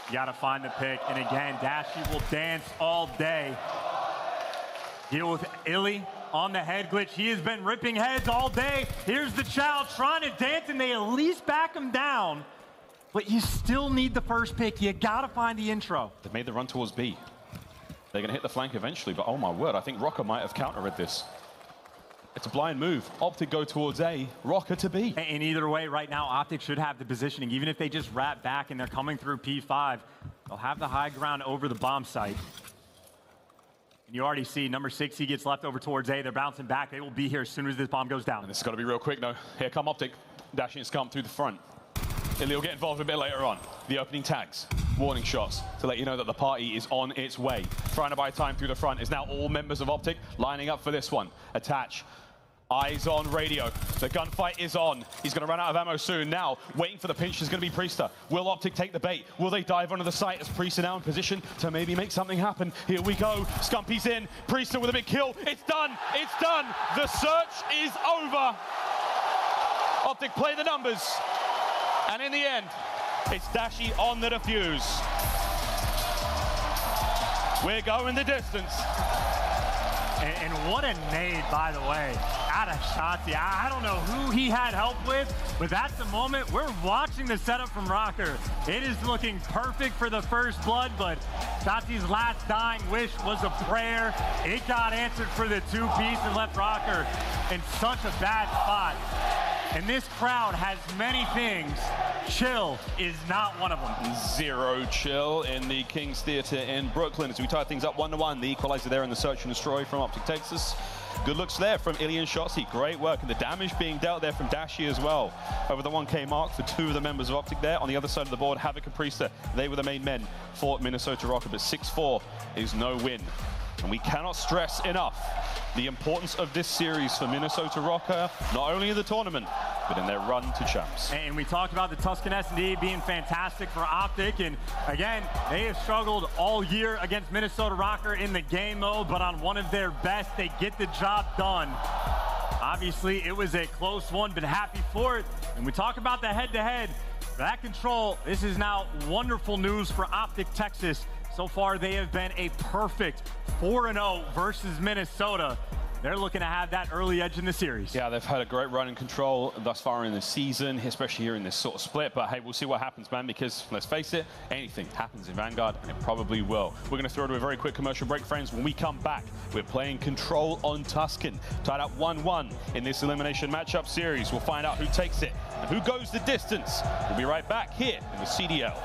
You gotta find the pick, and again, Dashy will dance all day. Deal with iLLeY on the head glitch. He has been ripping heads all day. Here's the child trying to dance, and they at least back him down. But you still need the first pick. You gotta find the intro. They've made the run towards B. They're gonna hit the flank eventually, but oh my word, I think Røkkr might have counter-read this. It's a blind move. OpTic go towards A, Røkkr to B. And either way, right now, OpTic should have the positioning. Even if they just wrap back and they're coming through P5, they'll have the high ground over the bomb site. And you already see number 6, he gets left over towards A. They're bouncing back. They will be here as soon as this bomb goes down. And this has got to be real quick, though. Here come OpTic, Dashy and Scump through the front. iLLeY will get involved a bit later on. The opening tags, warning shots to let you know that the party is on its way. Trying to buy time through the front is now all members of OpTic lining up for this one. Attach. Eyes on radio. The gunfight is on. He's going to run out of ammo soon. Now, waiting for the pinch is going to be Priestahh. Will OpTic take the bait? Will they dive onto the site as Priestahh now in position to maybe make something happen? Here we go. Scumpy's in. Priestahh with a big kill. It's done. It's done. The search is over. OpTic play the numbers. And in the end, it's Dashy on the defuse. We're going the distance. And what a nade, by the way, out of Shotzzy. I don't know who he had help with, but that's the moment. We're watching the setup from Røkkr. It is looking perfect for the first blood, but Shotzzy's last dying wish was a prayer. It got answered for the 2-piece and left Røkkr in such a bad spot. And this crowd has many things chill is not one of them. Zero chill in the King's Theatre in Brooklyn as we tie things up 1-1. The equalizer there in the search and destroy from OpTic Texas. Good looks there from Ilya and Shotzzy. Great work, and the damage being dealt there from Dashy as well. Over the 1K mark for two of the members of OpTic there. On the other side of the board, Havok and Priestahh, they were the main men for Minnesota Røkkr, but 6-4 is no win. And we cannot stress enough the importance of this series for Minnesota Røkkr, not only in the tournament, but in their run to champs. And we talked about the Tuscan S&D being fantastic for OpTic, and again, they have struggled all year against Minnesota Røkkr in the game mode, but on one of their best, they get the job done. Obviously, it was a close one, but happy for it. And we talk about the head-to-head. For that control, this is now wonderful news for OpTic Texas. So far, they have been a perfect 4-0 versus Minnesota. They're looking to have that early edge in the series. Yeah, they've had a great run and control thus far in the season, especially here in this sort of split. But hey, we'll see what happens, man, because let's face it, anything happens in Vanguard, and it probably will. We're going to throw to a very quick commercial break, friends. When we come back, we're playing Control on Tuscan, tied up 1-1 in this elimination matchup series. We'll find out who takes it and who goes the distance. We'll be right back here in the CDL.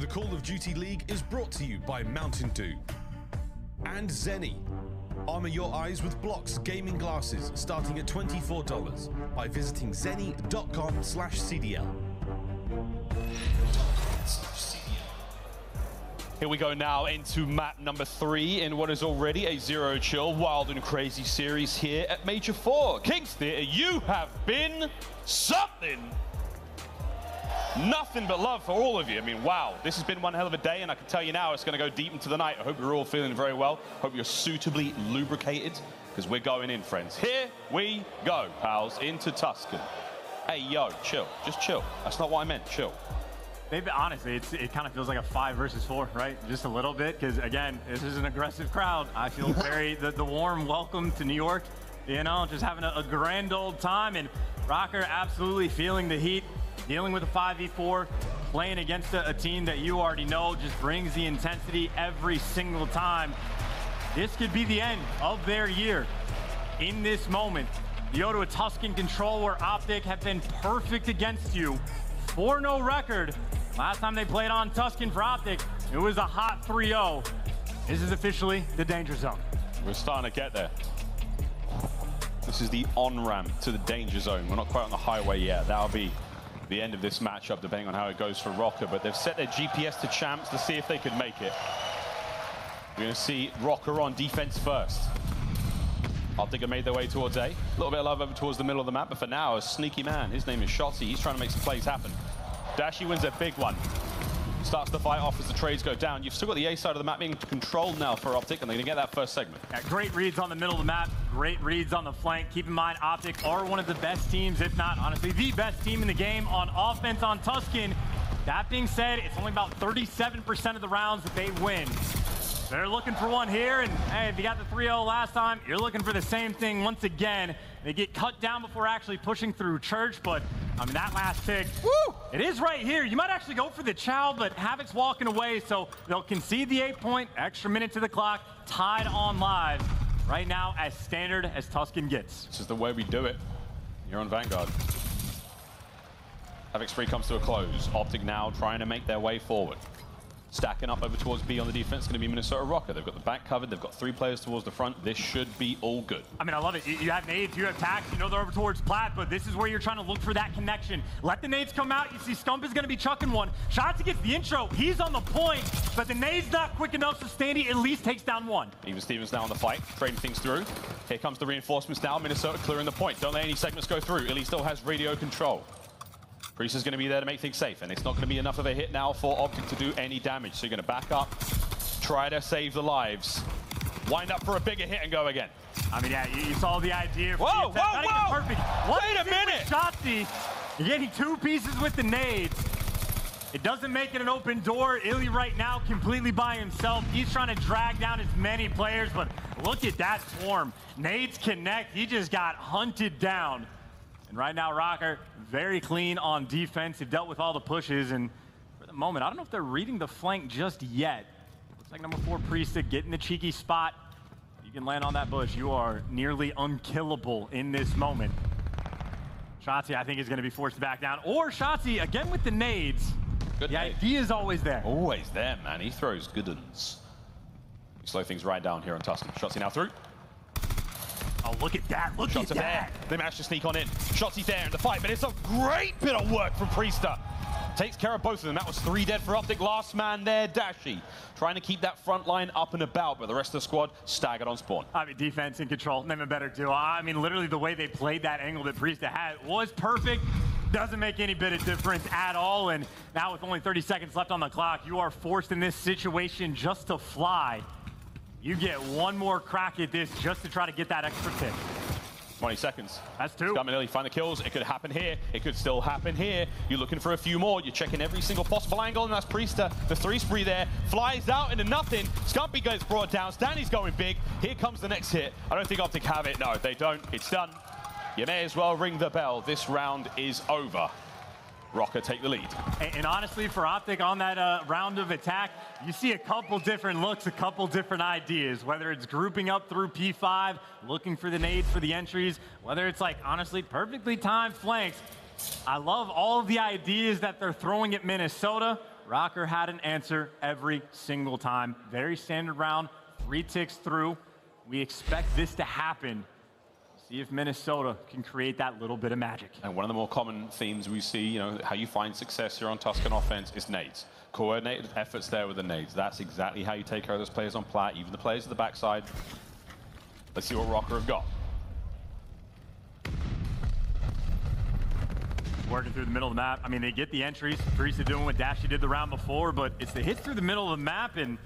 The Call of Duty League is brought to you by Mountain Dew and Zenny. Armor your eyes with Blocks gaming glasses starting at $24 by visiting zenny.com/CDL. Here we go now into map number 3 in what is already a zero chill, wild and crazy series here at Major 4. Kings Theatre, you have been something. Nothing but love for all of you. I mean, wow, this has been one hell of a day, and I can tell you now it's going to go deep into the night. I hope you're all feeling very well. Hope you're suitably lubricated, because we're going in, friends. Here we go, pals, into Tuscan. Hey, yo, chill. Just chill. That's not what I meant. Chill. Honestly, it kind of feels like a 5 versus 4, right? Just a little bit, because again, this is an aggressive crowd. I feel very the warm welcome to New York. You know, just having a grand old time, and Røkkr absolutely feeling the heat, dealing with a 5v4, playing against a team that you already know just brings the intensity every single time. This could be the end of their year. In this moment, you go to a Tuscan control where OpTic have been perfect against you. 4-0 record. Last time they played on Tuscan for OpTic, it was a hot 3-0. This is officially the danger zone. We're starting to get there. This is the on-ramp to the danger zone. We're not quite on the highway yet. That'll be the end of this matchup, depending on how it goes for Røkkr. But they've set their GPS to champs to see if they could make it. We're going to see Røkkr on defense first. OpTic have made their way towards A. A little bit of love over towards the middle of the map, but for now, a sneaky man. His name is Shotzzy. He's trying to make some plays happen. Dashy wins a big one. Starts the fight off as the trades go down. You've still got the A side of the map being controlled now for OpTic, and they're going to get that first segment. Yeah, great reads on the middle of the map, great reads on the flank. Keep in mind, OpTic are one of the best teams, if not, honestly, the best team in the game on offense on Tuscan. That being said, it's only about 37% of the rounds that they win. They're looking for one here, and hey, if you got the 3-0 last time, you're looking for the same thing once again. They get cut down before actually pushing through Church, but I mean, that last pick, woo, it is right here. You might actually go for the chow, but Havok's walking away, so they'll concede the 8-point, extra minute to the clock, tied on live. Right now, as standard as Tuscan gets. This is the way we do it. You're on Vanguard. Havok spree comes to a close. OpTic now trying to make their way forward. Stacking up over towards B on the defense, going to be Minnesota Røkkr. They've got the back covered, they've got 3 players towards the front. This should be all good. I mean, I love it. You have nades, you have tacks, you know they're over towards Plat, but this is where you're trying to look for that connection. Let the nades come out. You see Scump is going to be chucking one. Shotzzy gets the intro. He's on the point, but the nade's not quick enough, so Standy at least takes down one. Even Stevens now on the fight, trading things through. Here comes the reinforcements now. Minnesota clearing the point. Don't let any segments go through. Illy still has radio control. Priestahh is going to be there to make things safe, and it's not going to be enough of a hit now for OpTic to do any damage. So you're going to back up, try to save the lives, wind up for a bigger hit and go again. I mean, yeah, you saw the idea. Whoa, whoa, not even whoa! perfect. Wait a minute! Shotzzy, you're getting 2 pieces with the nades. It doesn't make it an open door. Illy right now completely by himself. He's trying to drag down as many players, but look at that swarm. Nades connect. He just got hunted down. And right now, Røkkr, very clean on defense. They've dealt with all the pushes, and for the moment, I don't know if they're reading the flank just yet. Looks like number 4, Priestahh, getting the cheeky spot. You can land on that bush. You are nearly unkillable in this moment. Shotzzy, I think, is going to be forced to back down. Or Shotzzy, again with the nades. Good nade. He is always there. Always there, man. He throws good uns. We slow things right down here on Tuscan. Shotzzy now through. Oh, look at that. Look Shots at are that. there. They managed to sneak on in. Shotzzy's there in the fight, but it's a great bit of work from Priestahh. Takes care of both of them. That was 3 dead for OpTic. Last man there, Dashy. Trying to keep that front line up and about, but the rest of the squad staggered on spawn. I mean, defense and control, never better do. I mean, literally the way they played that angle that Priestahh had was perfect. Doesn't make any bit of difference at all. And now with only 30 seconds left on the clock, you are forced in this situation just to fly. You get one more crack at this just to try to get that extra tip. 20 seconds. That's 2. Scump and Illy find the kills. It could happen here. It could still happen here. You're looking for a few more. You're checking every single possible angle, and that's Priestahh. The 3 spree there flies out into nothing. Scumpy gets brought down. Standy's going big. Here comes the next hit. I don't think OpTic have it. No, they don't. It's done. You may as well ring the bell. This round is over. Røkkr take the lead. And honestly, for OpTic on that round of attack, you see a couple different looks, a couple different ideas, whether it's grouping up through P5, looking for the nades for the entries, whether it's like, honestly, perfectly timed flanks. I love all of the ideas that they're throwing at Minnesota. Røkkr had an answer every single time. Very standard round, 3 ticks through. We expect this to happen. See if Minnesota can create that little bit of magic. And one of the more common themes we see, you know, how you find success here on Tuscan offense is nades. Coordinated efforts there with the nades. That's exactly how you take care of those players on plat, even the players at the backside. Let's see what Røkkr have got. Working through the middle of the map. I mean, they get the entries. Priestahh doing what Dashy did the round before, but it's the hits through the middle of the map, and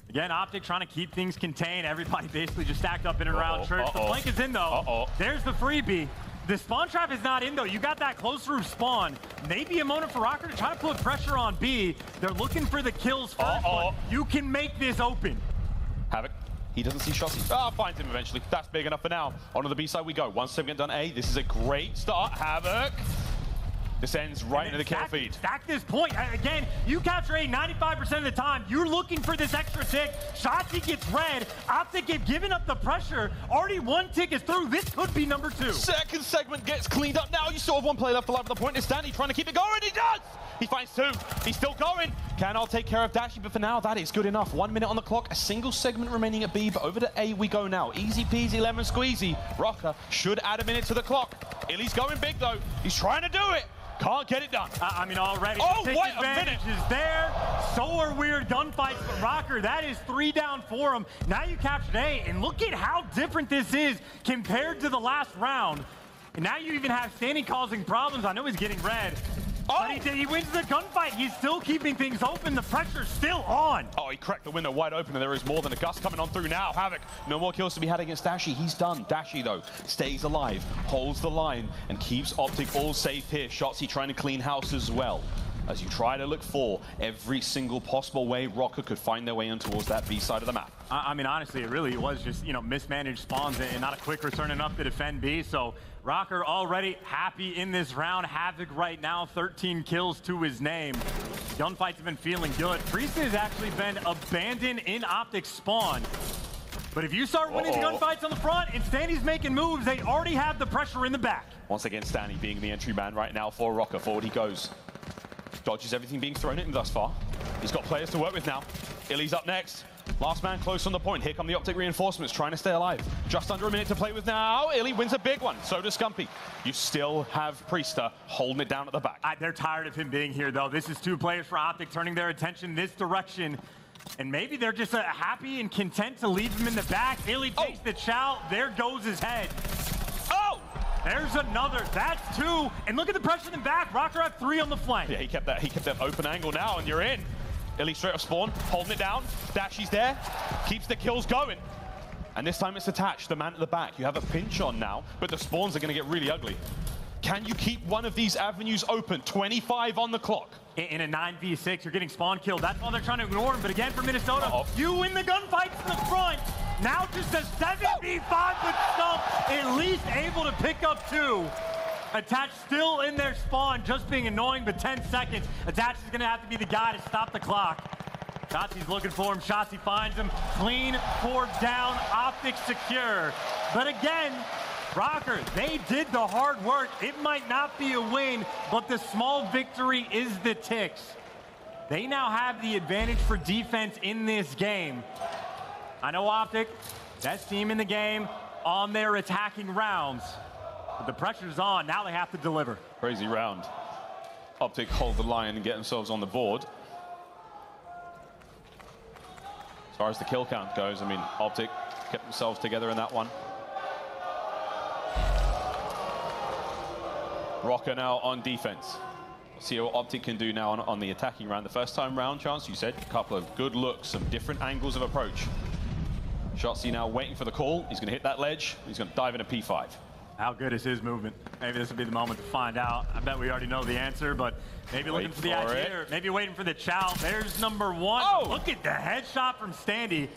again, OpTic trying to keep things contained. Everybody basically just stacked up in and around church. The flank is in though. There's the freebie. The spawn trap is not in though. You got that close roof spawn. Maybe a moment for Røkkr to try to put pressure on B. They're looking for the kills first, but you can make this open. Havok. He doesn't see Shotzzy. Finds him eventually. That's big enough for now. Onto the B side we go. 1 second done A. This is a great start. Havok. Descends right into the kill feed. Stack this point. Again, you capture A 95% of the time. You're looking for this extra tick. Shotzzy gets red. OpTic get given up the pressure. Already 1 tick is through. This could be number 2. Second segment gets cleaned up now. You still have 1 player left alive at the point. Is Standy trying to keep it going? He does! He finds 2. He's still going. Can all take care of Dashy, but for now, that is good enough. 1 minute on the clock. A single segment remaining at B, but over to A we go now. Easy peasy, lemon squeezy. Røkkr should add a minute to the clock. Illy's going big, though. He's trying to do it. Can't get it done. I mean, already the wait a minute. Is there. So are weird gunfights, but Røkkr, that is 3 down for him. Now you captured A, and look at how different this is compared to the last round. And now you even have Standy causing problems. I know he's getting red. But he wins the gunfight. He's still keeping things open. The pressure's still on. He cracked the window wide open, and there is more than a gust coming on through now. Havok, no more kills to be had against Dashy. He's done. Dashy, though, stays alive, holds the line, and keeps OpTic all safe here. Shotzzy trying to clean house as well. As you try to look for every single possible way Røkkr could find their way in towards that B side of the map. I mean, honestly, it really was just, mismanaged spawns and not a quick return enough to defend B. So Røkkr already happy in this round. Havok right now, 13 kills to his name. Gunfights have been feeling good. Priestahh has actually been abandoned in OpTic spawn. But if you start winning gunfights on the front and Standy's making moves, they already have the pressure in the back. Once again, Standy being the entry man right now for Røkkr. Forward he goes. Dodges everything being thrown at him thus far. He's got players to work with now. Illy's up next. Last man close on the point. Here come the OpTic reinforcements trying to stay alive. Just under a minute to play with now. Illy wins a big one. So does Scumpy. You still have Priestahh holding it down at the back. They're tired of him being here, though. This is 2 players for OpTic turning their attention this direction. And maybe they're just happy and content to leave him in the back. Illy takes the chow. There goes his head. There's another. That's 2. And look at the pressure in the back. Røkkr have 3 on the flank. Yeah, he kept that open angle now, and you're in. Illy straight off spawn, holding it down. Dashy's there, keeps the kills going. And this time it's attached, the man at the back. You have a pinch on now, but the spawns are going to get really ugly. Can you keep one of these avenues open? 25 on the clock. In a 9v6, you're getting spawn killed. That's why they're trying to ignore him. But again, for Minnesota, you win the gunfights in the front. Now just a 7v5 with Scump, at least able to pick up 2. Attach still in their spawn, just being annoying, but 10 seconds. Attach is gonna have to be the guy to stop the clock. Shotzzy's looking for him. Shotzzy finds him. Clean 4 down, OpTic secure. But again, Røkkr, they did the hard work. It might not be a win, but the small victory is the ticks. They now have the advantage for defense in this game. I know OpTic, best team in the game on their attacking rounds. But the pressure's on. Now they have to deliver. Crazy round. OpTic hold the line and get themselves on the board. As far as the kill count goes, I mean, OpTic kept themselves together in that one. Røkkr now on defense. See what OpTic can do now on the attacking round. The first time round, Chance, you said, a couple of good looks, some different angles of approach. Shotzzy now waiting for the call. He's going to hit that ledge. He's going to dive in a P5. How good is his movement? Maybe this will be the moment to find out. I bet we already know the answer, but maybe looking for the idea, or maybe waiting for the chow. There's number 1. Look at the headshot from Standy.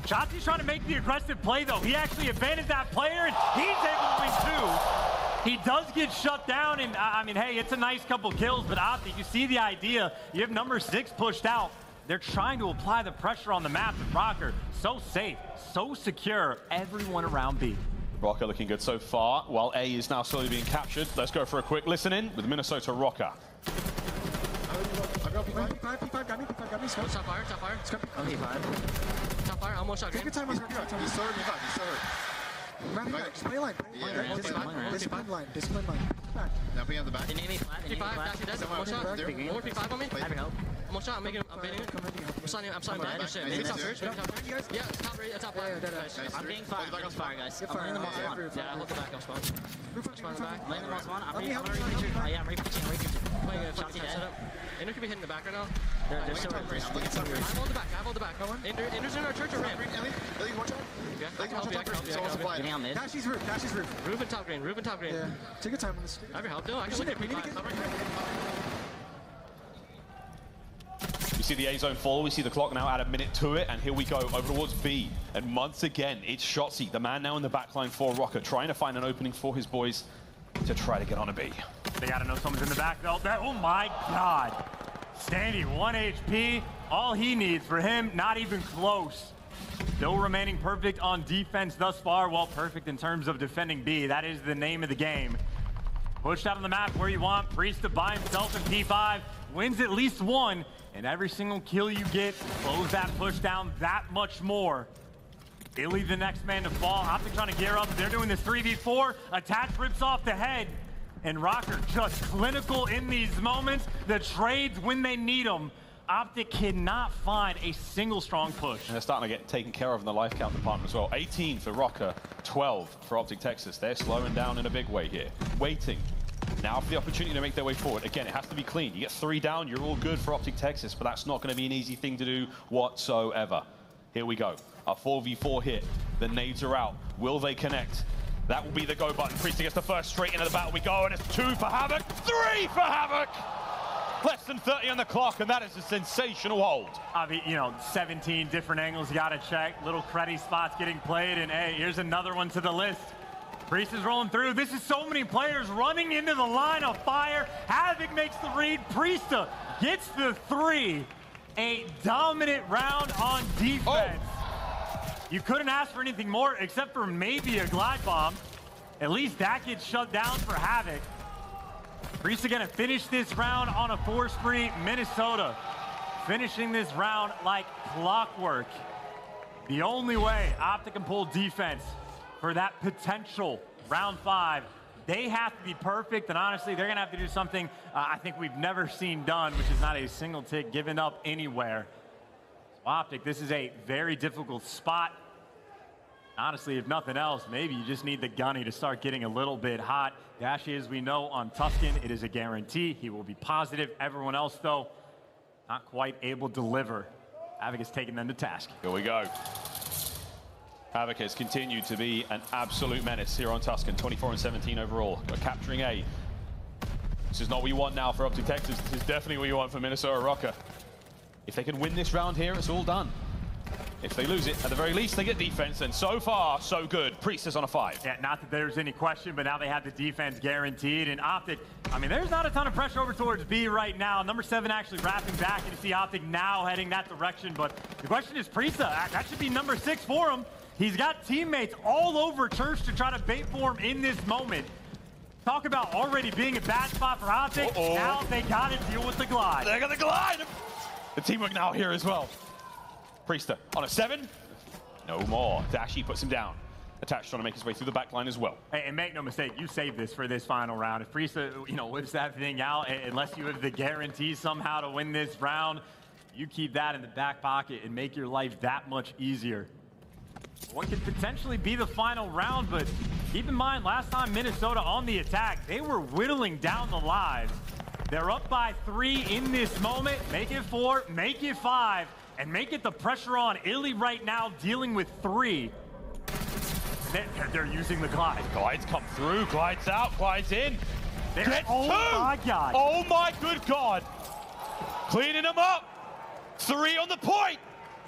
Shotzzy's trying to make the aggressive play, though. He actually abandoned that player, and he's able to win 2. He does get shut down, and I mean, hey, it's a nice couple kills, but OpTic, you see the idea. You have number 6 pushed out. They're trying to apply the pressure on the map with Røkkr. So safe, so secure, everyone around B. Røkkr looking good so far, while A is now slowly being captured. Let's go for a quick listen in with Minnesota Røkkr. P5 got me. Scump. Top fire. Scump. P5. Top fire, almost shot. Take your time, He's third. Just play line. Discipline line. Now ping on the back. They need me flat. They need me P5, flat. Dashy dead. One shot. More P5 on me. I have your help. One shot, I'm baiting it. I'm signing back. Maybe top first. Yeah, top right, top left. I'm being fire. I'm getting fire, guys. I'm laying the most one. Yeah, hold the back, I'll spawn. Spawn the back. I'm laying the most one. I'm re-pitching. Yeah, I'm re-pitching. Playing a Shotzzy dead. setup. Ender could be hitting the back right now. They're still I'm looking top I hold the back. Ender's in our church or ramp. Ellie, watch out. Yeah, I can help you. Someone's supply. Getting out mid. Dashy's roof. Ruben top green. Yeah. Take your time on this. I have your help, though. I can look at P5. We see the A zone fall. We see the clock now add a minute to it, and here we go over towards B. And once again, it's Shotzzy, the man now in the backline for Røkkr, trying to find an opening for his boys to try to get on a B. They gotta know someone's in the back though. Oh my God. Standy, 1 HP. All he needs for him, not even close. Still remaining perfect on defense thus far. Well, perfect in terms of defending B. That is the name of the game. Pushed out on the map where you want. Priestahh by himself in P5. Wins at least one. And every single kill you get, slows that push down that much more. iLLeY the next man to fall. OpTic trying to gear up. They're doing this 3v4. Attach rips off the head. And Røkkr just clinical in these moments. The trades when they need them. OpTic cannot find a single strong push. And they're starting to get taken care of in the life count department as well. 18 for Røkkr, 12 for OpTic Texas. They're slowing down in a big way here. Waiting. Now for the opportunity to make their way forward. Again, it has to be clean. You get 3 down, you're all good for OpTic Texas, but that's not going to be an easy thing to do whatsoever. Here we go. A 4v4 hit. The nades are out. Will they connect? That will be the go button. Priestahh gets the first straight into the battle we go, and it's 2 for Havok, 3 for Havok! Less than 30 on the clock, and that is a sensational hold. I mean, you know, 17 different angles you gotta check. Little cruddy spots getting played, and hey, here's another one to the list. Priestahh's rolling through. This is so many players running into the line of fire. Havok makes the read. Priestahh gets the 3. A dominant round on defense. You couldn't ask for anything more except for maybe a glide bomb. At least that gets shut down for Havok. Priestahh gonna finish this round on a 4 spree. Minnesota finishing this round like clockwork. The only way OpTic can pull defense for that potential round 5, they have to be perfect, and honestly, they're gonna have to do something I think we've never seen done, which is not a single tick given up anywhere. So OpTic, this is a very difficult spot. Honestly, if nothing else, maybe you just need the gunny to start getting a little bit hot. Dashy, as we know, on Tuscan, it is a guarantee. He will be positive. Everyone else, though, not quite able to deliver. Havok is taking them to task. Here we go. Havok has continued to be an absolute menace here on Tuscan, 24 and 17 overall. We're capturing A. This is not what you want now for OpTic Texas. This is definitely what you want for Minnesota Røkkr. If they can win this round here, it's all done. If they lose it, at the very least, they get defense, and so far, so good. Priestahh's on a 5. Yeah, not that there's any question, but now they have the defense guaranteed. And OpTic, I mean, there's not a ton of pressure over towards B right now. Number 7 actually wrapping back, and you see OpTic now heading that direction. But the question is Priestahh. That should be number 6 for him. He's got teammates all over church to try to bait for him in this moment. Talk about already being a bad spot for OpTic. Now they got to deal with the glide. They got the glide! The teamwork now here as well. Priestahh on a 7. No more. Dashy puts him down. Attached trying to make his way through the back line as well. Hey, and make no mistake, you save this for this final round. If Priestahh, you know, whips that thing out, unless you have the guarantee somehow to win this round, you keep that in the back pocket and make your life that much easier. What could potentially be the final round, but keep in mind, last time Minnesota on the attack, they were whittling down the lives. They're up by 3 in this moment. Make it 4, make it 5. And make it the pressure on iLLeY right now, dealing with 3. They're using the glide. Glides come through, glides out, glides in. Gets 2! My God. Oh my good God. Cleaning them up. 3 on the point.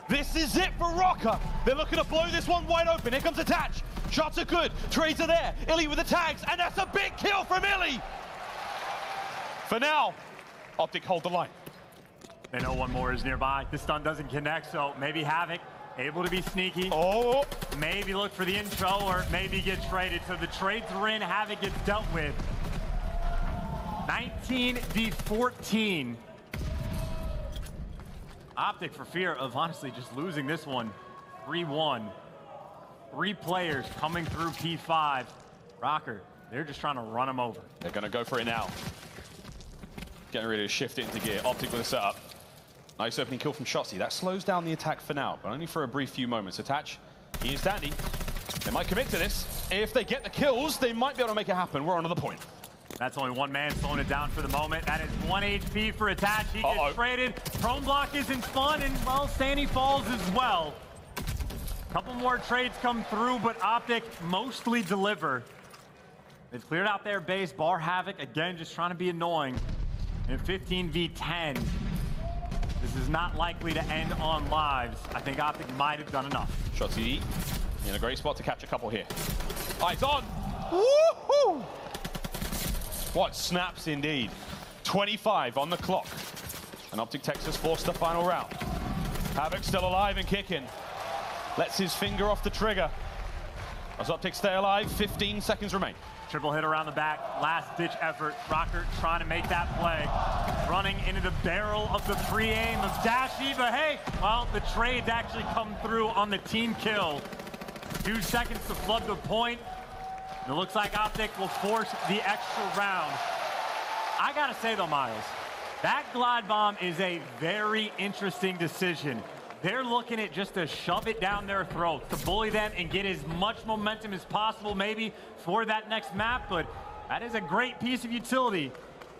This is it for Røkkr. They're looking to blow this one wide open. Here comes Attach. Shots are good. Trades are there. iLLeY with the tags, and that's a big kill from iLLeY. For now, OpTic hold the line. They know one more is nearby. The stun doesn't connect, so maybe Havok able to be sneaky. Oh! Maybe look for the intro, or maybe get traded. So the trades are in, Havok gets dealt with. 19 v 14. OpTic, for fear of honestly just losing this one, 3-1. 3 players coming through P5. Røkkr, they're just trying to run him over. They're going to go for it now. Getting ready to shift it into gear. OpTic with a setup. Nice opening kill from Shotzzy. That slows down the attack for now, but only for a brief few moments. Attach, he and Standy. They might commit to this. If they get the kills, they might be able to make it happen. We're on to the point. That's only one man slowing it down for the moment. That is 1 HP for Attach. He gets traded. Prone block isn't fun, and well, Standy falls as well. Couple more trades come through, but OpTic mostly deliver. They've cleared out their base. Bar Havok, again, just trying to be annoying. And 15v10. This is not likely to end on lives. I think OpTic might have done enough. Shotzzy in a great spot to catch a couple here. Eyes on. Woohoo! What snaps indeed. 25 on the clock. And OpTic Texas forced the final round. Havok still alive and kicking. Lets his finger off the trigger. As OpTic stay alive, 15 seconds remain. Triple hit around the back, last ditch effort. Røkkr trying to make that play. Running into the barrel of the pre-aim of Dashy, but hey, well, the trades actually come through on the team kill. 2 seconds to flood the point. It looks like OpTic will force the extra round. I gotta say though, Miles, that glide bomb is a very interesting decision. They're looking at just to shove it down their throats, to bully them and get as much momentum as possible maybe for that next map, but that is a great piece of utility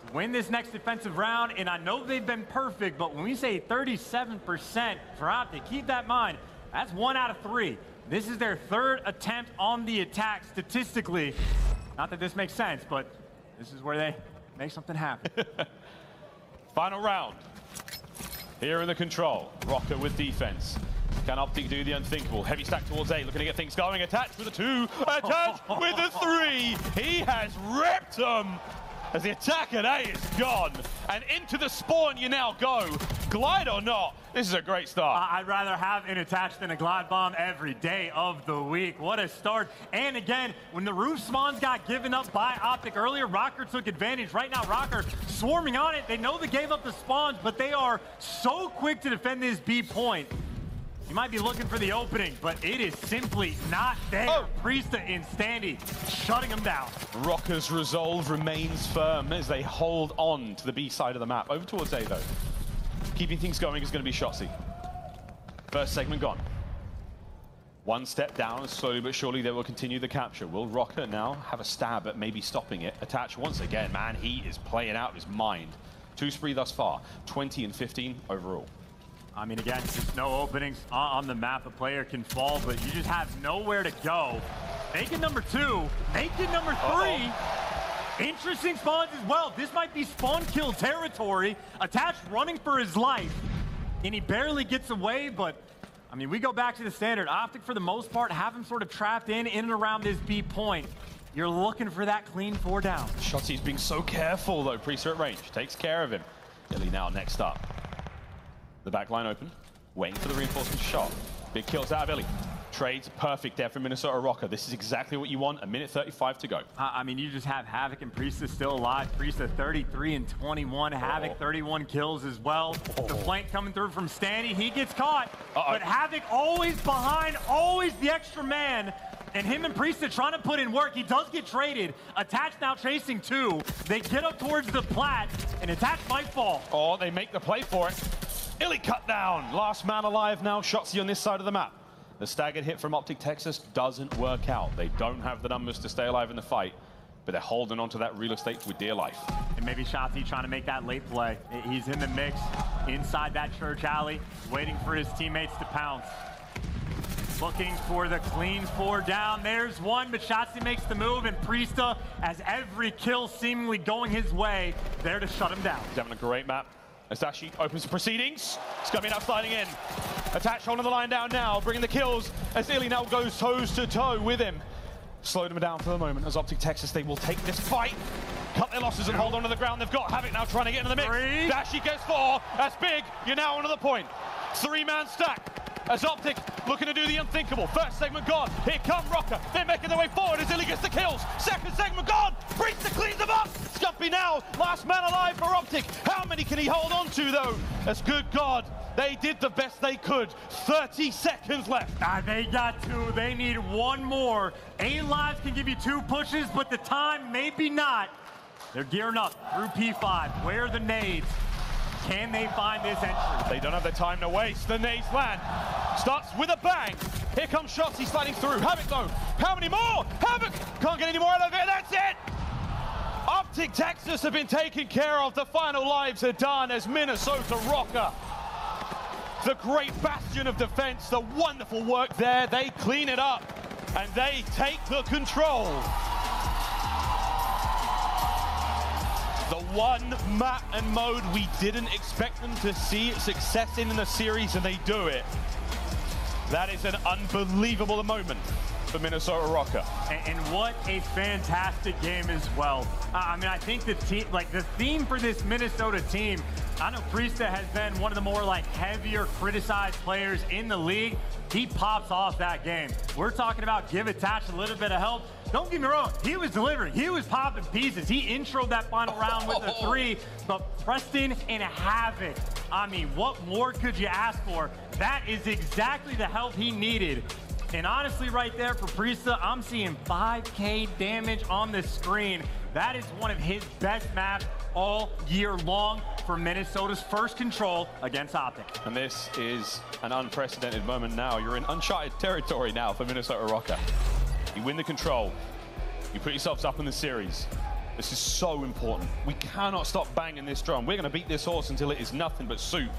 to win this next defensive round, and I know they've been perfect, but when we say 37% for OpTic, keep that in mind, that's 1 out of 3. This is their 3rd attempt on the attack statistically. Not that this makes sense, but this is where they make something happen. Final round. Here in the control, Røkkr with defense. Can OpTic do the unthinkable? Heavy stack towards A, looking to get things going. Attach with a 2, Attach with a 3. He has ripped them as the attack at A is gone. And into the spawn you now go. Glide or not, this is a great start. I'd rather have an Attach than a glide bomb every day of the week. What a start. And again, when the roof spawns got given up by OpTic earlier, Røkkr took advantage. Right now, Røkkr swarming on it. They know they gave up the spawns, but they are so quick to defend this B point. You might be looking for the opening, but it is simply not there. Priestahh and Standy shutting them down. Røkkr's resolve remains firm as they hold on to the B side of the map. Over towards A though. Keeping things going is going to be Shotzzy. First segment gone. One step down, slowly but surely they will continue the capture. Will Røkkr now have a stab at maybe stopping it? Attach once again, man, he is playing out his mind. 2 spree thus far, 20 and 15 overall. I mean, again, just no openings on the map. A player can fall, but you just have nowhere to go. Make it number 2, make it number 3. Interesting spawns as well. This might be spawn kill territory. Attach running for his life, and he barely gets away, but I mean, we go back to the standard. OpTic, for the most part, have him sort of trapped in and around this B point. You're looking for that clean 4 down. Shotzzy's being so careful, though. Priestahh at range. Takes care of him. Illy now next up. The back line open. Waiting for the reinforcement shot. Big kills out of Illy. Trades perfect there from Minnesota Røkkr. This is exactly what you want. 1:35 to go. I mean, you just have Havok and Priestahh still alive. Priestahh 33 and 21. Havok 31 kills as well. The flank coming through from Standy. He gets caught. But Havok always behind, always the extra man. And him and Priestahh trying to put in work. He does get traded. Attach now chasing 2. They get up towards the plat, and Attach might fall. Oh, they make the play for it. Illy cut down. Last man alive now. Shotzzy on this side of the map. The staggered hit from OpTic Texas doesn't work out. They don't have the numbers to stay alive in the fight, but they're holding on to that real estate with dear life. And maybe Shotzzy trying to make that late play. He's in the mix inside that TJHaly, waiting for his teammates to pounce. Looking for the clean 4 down. There's one, but Shotzzy makes the move, and Priestahh has every kill seemingly going his way, there to shut him down. He's having a great map. As Dashy opens the proceedings, Scump now sliding in. Attach holding the line down now, bringing the kills as Illy now goes toes to toe with him. Slowed him down for the moment as OpTic Texas, they will take this fight, cut their losses and hold on to the ground. They've got Havok now trying to get into the mix. 3. Dashy gets 4, that's big, you're now onto the point. 3-man stack. As OpTic looking to do the unthinkable. First segment gone. Here come Røkkr. They're making their way forward as Illy gets the kills. Second segment gone. Priestahh cleans them up. Scumpy now. Last man alive for OpTic. How many can he hold on to though? As good God, They did the best they could. 30 seconds left. They got 2. They need 1 more. 8 lives can give you 2 pushes, but the time maybe not. They're gearing up through P5. Where are the nades? Can they find this entry? They don't have the time to waste. The nades land. Starts with a bang. Here comes Shotzzy sliding through. Havok though. How many more? Havok can't get any more out of it. That's it. OpTic Texas have been taken care of. The final lives are done as Minnesota Røkkr, the great bastion of defense, the wonderful work there. They clean it up and they take the control. The one map and mode we didn't expect them to see success in the series, and they do it. That is an unbelievable moment for Minnesota Røkkr. And what a fantastic game as well. I mean, I think the team, like the theme for this Minnesota team, I know Priestahh has been one of the more like heavier criticized players in the league. He pops off that game. We're talking about give attach a little bit of help. Don't get me wrong, he was delivering. He was popping pieces. He introed that final round with the 3, but Preston and Havok, I mean, what more could you ask for? That is exactly the help he needed. And honestly, right there for Priestahh, I'm seeing 5K damage on the screen. That is one of his best maps all year long for Minnesota's first control against OpTic. And this is an unprecedented moment now. You're in uncharted territory now for Minnesota Røkkr. You win the control. You put yourselves up in the series. This is so important. We cannot stop banging this drum. We're going to beat this horse until it is nothing but soup,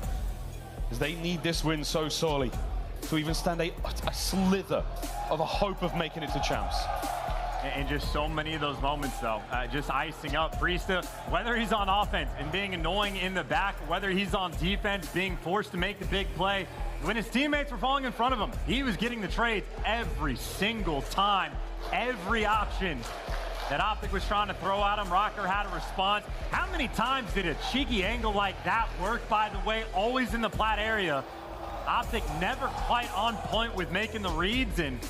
because they need this win so sorely to even stand a slither of a hope of making it to champs. And just so many of those moments, though, just icing up Priestahh, whether he's on offense and being annoying in the back, whether he's on defense, being forced to make the big play. When his teammates were falling in front of him, he was getting the trades every single time, every option that OpTic was trying to throw at him. Røkkr had a response. How many times did a cheeky angle like that work, by the way, always in the plat area? OpTic never quite on point with making the reads, and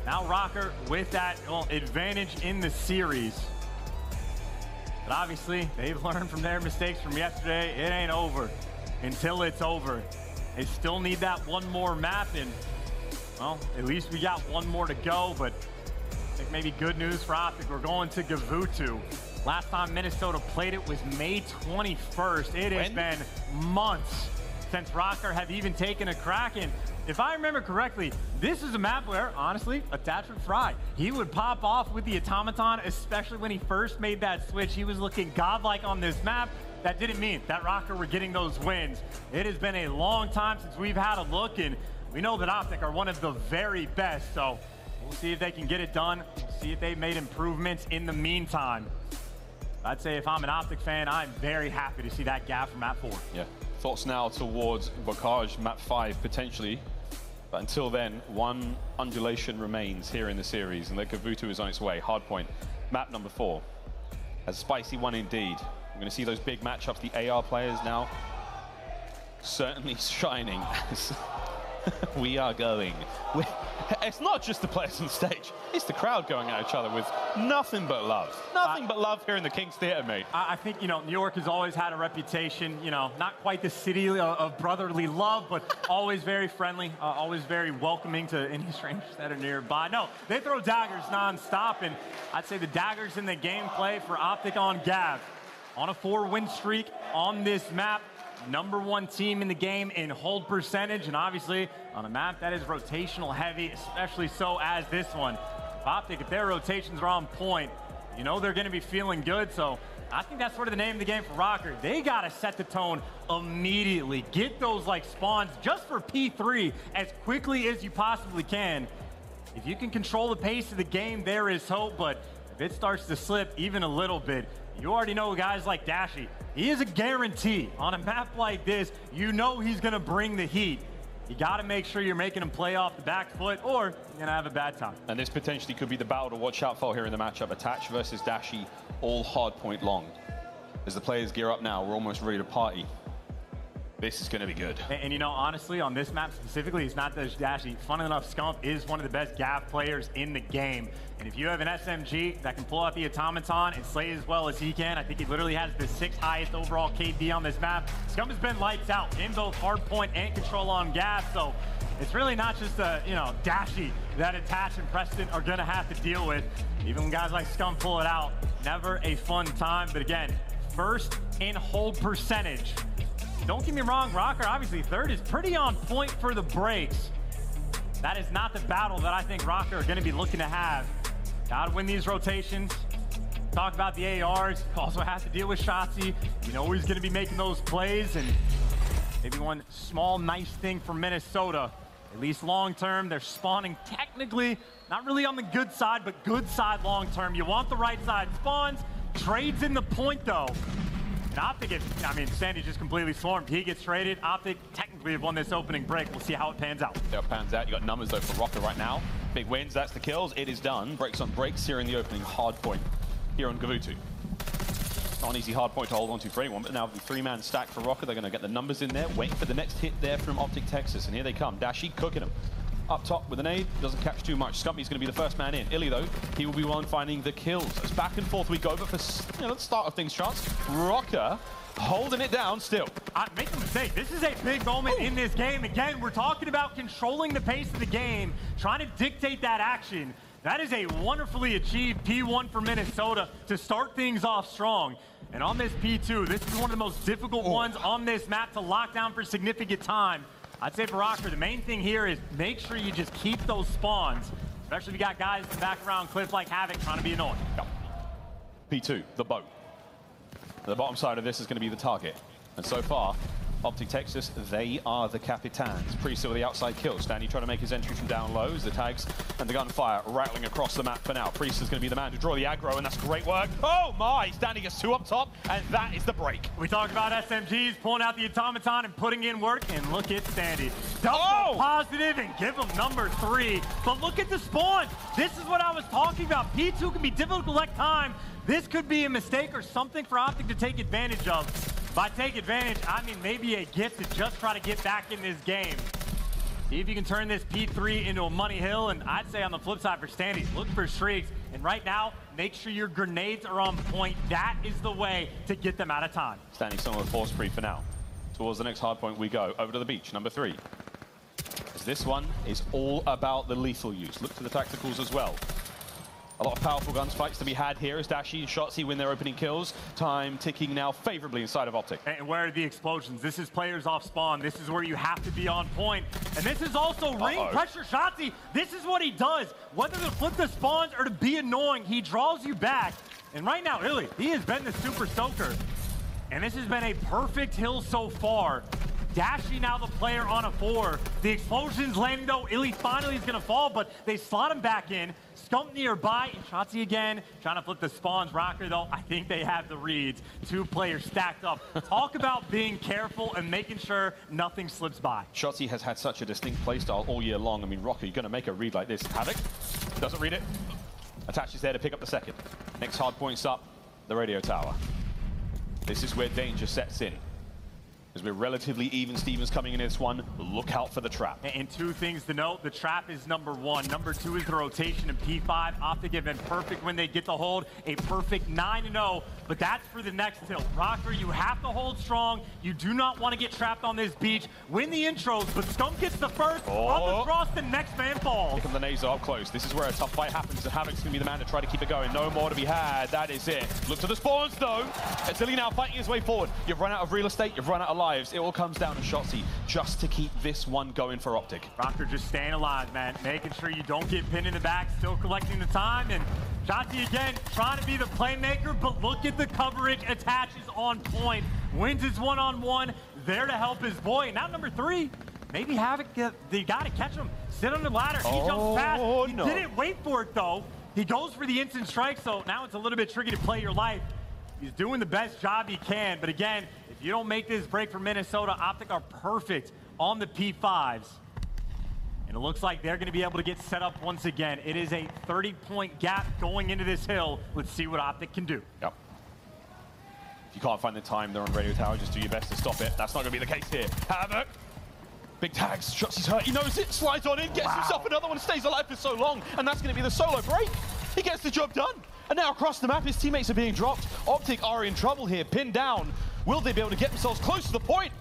now Røkkr with that advantage in the series. But obviously, they've learned from their mistakes from yesterday. It ain't over until it's over. They still need that one more map, and, well, at least we got one more to go, but I think maybe good news for OpTic. We're going to Gavutu. Last time Minnesota played it was May 21st. It has been months since Røkkr have even taken a crack. And if I remember correctly, this is a map where, honestly, Attachment Fry, he would pop off with the Automaton, especially when he first made that switch. He was looking godlike on this map. That didn't mean that Røkkr were getting those wins. It has been a long time since we've had a look, and we know that OpTic are one of the very best, so we'll see if they can get it done. We'll see if they've made improvements in the meantime. I'd say if I'm an OpTic fan, I'm very happy to see that gap from map 4. Yeah. Thoughts now towards Bocage, map 5, potentially. But until then, one undulation remains here in the series, and the Gavutu is on its way. Hardpoint, map number 4. A spicy one indeed. We're going to see those big matchups. The AR players now certainly shining as we are going. It's not just the players on stage, it's the crowd going at each other with nothing but love. Nothing but love here in the King's Theater, mate. I think, you know, New York has always had a reputation, you know, not quite the city of brotherly love, but always very friendly, always very welcoming to any strangers that are nearby. No, they throw daggers nonstop, and I'd say the daggers in the gameplay for OpTic on Gav. On a 4-win streak on this map. #1 team in the game in hold percentage, and obviously on a map that is rotational heavy, especially so as this one. OpTic, if their rotations are on point, you know they're going to be feeling good, so I think that's sort of the name of the game for Røkkr. They got to set the tone immediately. Get those like spawns just for P3 as quickly as you possibly can. If you can control the pace of the game, there is hope, but if it starts to slip even a little bit, you already know guys like Dashy. He is a guarantee. On a map like this, you know he's going to bring the heat. You got to make sure you're making him play off the back foot, or you're going to have a bad time. And this potentially could be the battle to watch out for here in the matchup. Attach versus Dashy, all hard point long. As the players gear up now, we're almost ready to party. This is going to be good. And you know, honestly, on this map specifically, it's not just Dashy. Fun enough, Scump is one of the best Gav players in the game. And if you have an SMG that can pull out the Automaton and slay as well as he can, I think he literally has the 6th highest overall KD on this map. Scump has been lights out in both hardpoint and control on Gav, so it's really not just you know, Dashy that Attach and Preston are gonna have to deal with. Even when guys like Scump pull it out, never a fun time. But again, first in hold percentage. Don't get me wrong, Røkkr, obviously third is pretty on point for the breaks. That is not the battle that I think Røkkr are gonna be looking to have. Gotta win these rotations. Talk about the ARs, also have to deal with Shotzzy. You know he's gonna be making those plays, and maybe one small nice thing for Minnesota. At least long term, they're spawning technically, not really on the good side, but good side long term. You want the right side spawns, trades in the point though. And OpTic, I mean, Standy just completely swarmed. He gets traded. OpTic technically have won this opening break. We'll see how it pans out. Yeah, it pans out. You got numbers though for Røkkr right now. Big wins, that's the kills. It is done. Breaks on breaks here in the opening hard point here on Gavutu. Not an easy hard point to hold on to for anyone, but now the 3-man stack for Røkkr. They're going to get the numbers in there, waiting for the next hit there from OpTic Texas. And here they come. Dashy cooking them. Up top with an nade, doesn't catch too much. Scumpy's going to be the first man in. Illy, though, he will be one finding the kills. It's back and forth we go, but for, you know, the start of things, Shots, Røkkr holding it down still. Make no mistake, this is a big moment in this game. Again, we're talking about controlling the pace of the game, trying to dictate that action. That is a wonderfully achieved P1 for Minnesota to start things off strong. And on this P2, this is one of the most difficult ones on this map to lock down for significant time. I'd say for Røkkr, the main thing here is make sure you just keep those spawns, especially if you got guys in the back around cliff like Havok trying to be annoying. Yep. P2, the boat. The bottom side of this is going to be the target. And so far, OpTic Texas, they are the capitans. Priestahh with the outside kill. Standy trying to make his entry from down low as the tags and the gunfire rattling across the map for now. Priestahh's going to be the man to draw the aggro, and that's great work. Oh my! Standy gets 2 up top, and that is the break. We talked about SMGs pulling out the Automaton and putting in work, and look at Standy. Double positive and give him number 3. But look at the spawn. This is what I was talking about. P2 can be difficult to collect time. This could be a mistake or something for OpTic to take advantage of. By take advantage, I mean maybe a gift to just try to get back in this game. See if you can turn this P3 into a money hill, and I'd say on the flip side for Standy, look for streaks. And right now, make sure your grenades are on point. That is the way to get them out of time. Standy some of the force free for now. Towards the next hard point we go. Over to the beach, number 3. This one is all about the lethal use. Look for the tacticals as well. A lot of powerful gunfights to be had here as Dashy and Shotzzy win their opening kills. Time ticking now favorably inside of OpTic. And where are the explosions? This is players off spawn. This is where you have to be on point. And this is also ring pressure Shotzzy. This is what he does. Whether to flip the spawns or to be annoying, he draws you back. And right now, Illy, he has been the super soaker. And this has been a perfect hill so far. Dashy now the player on a 4. The explosions landing though, Illy finally is gonna fall, but they slot him back in. Scump nearby, and Shotzzy again, trying to flip the spawns. Røkkr though, I think they have the reads. 2 players stacked up. Talk about being careful and making sure nothing slips by. Shotzzy has had such a distinct playstyle all year long. I mean, Røkkr, you're gonna make a read like this. Havok doesn't read it. Attaches there to pick up the second. Next hard point's up, the radio tower. This is where danger sets in. As we're relatively even, Stevens coming in this one. Look out for the trap. And 2 things to note. The trap is number 1. Number 2 is the rotation in P5. OpTic have been perfect when they get the hold. A perfect 9-0. But that's for the next tilt. Røkkr, you have to hold strong. You do not want to get trapped on this beach. Win the intros, but Scump gets the first. On the cross, the next man falls. Here come the nades up close. This is where a tough fight happens. And Havok's going to be the man to try to keep it going. No more to be had. That is it. Look to the spawns, though. It's Illy now fighting his way forward. You've run out of real estate. You've run out of lives. It all comes down to Shotzzy just to keep this one going for OpTic. Røkkr just staying alive, man. Making sure you don't get pinned in the back. Still collecting the time. And Shotzzy again trying to be the playmaker, but look at the coverage. Attaches on point. Wins his one-on-one. There to help his boy. And now number 3. Maybe Havok, they got to catch him. Sit on the ladder. He jumps past. He didn't wait for it, though. He goes for the instant strike, so now it's a little bit tricky to play your life. He's doing the best job he can, but again, if you don't make this break for Minnesota, OpTic are perfect on the P5s. And it looks like they're going to be able to get set up once again. It is a 30-point gap going into this hill. Let's see what OpTic can do. Yep. If you can't find the time, they're on radio tower, just do your best to stop it. That's not going to be the case here. Havok. Big tags, Shotzzy's hurt, he knows it, slides on in, gets himself another one, stays alive for so long, and that's going to be the solo break. He gets the job done. And now across the map, his teammates are being dropped. OpTic are in trouble here, pinned down. Will they be able to get themselves close to the point?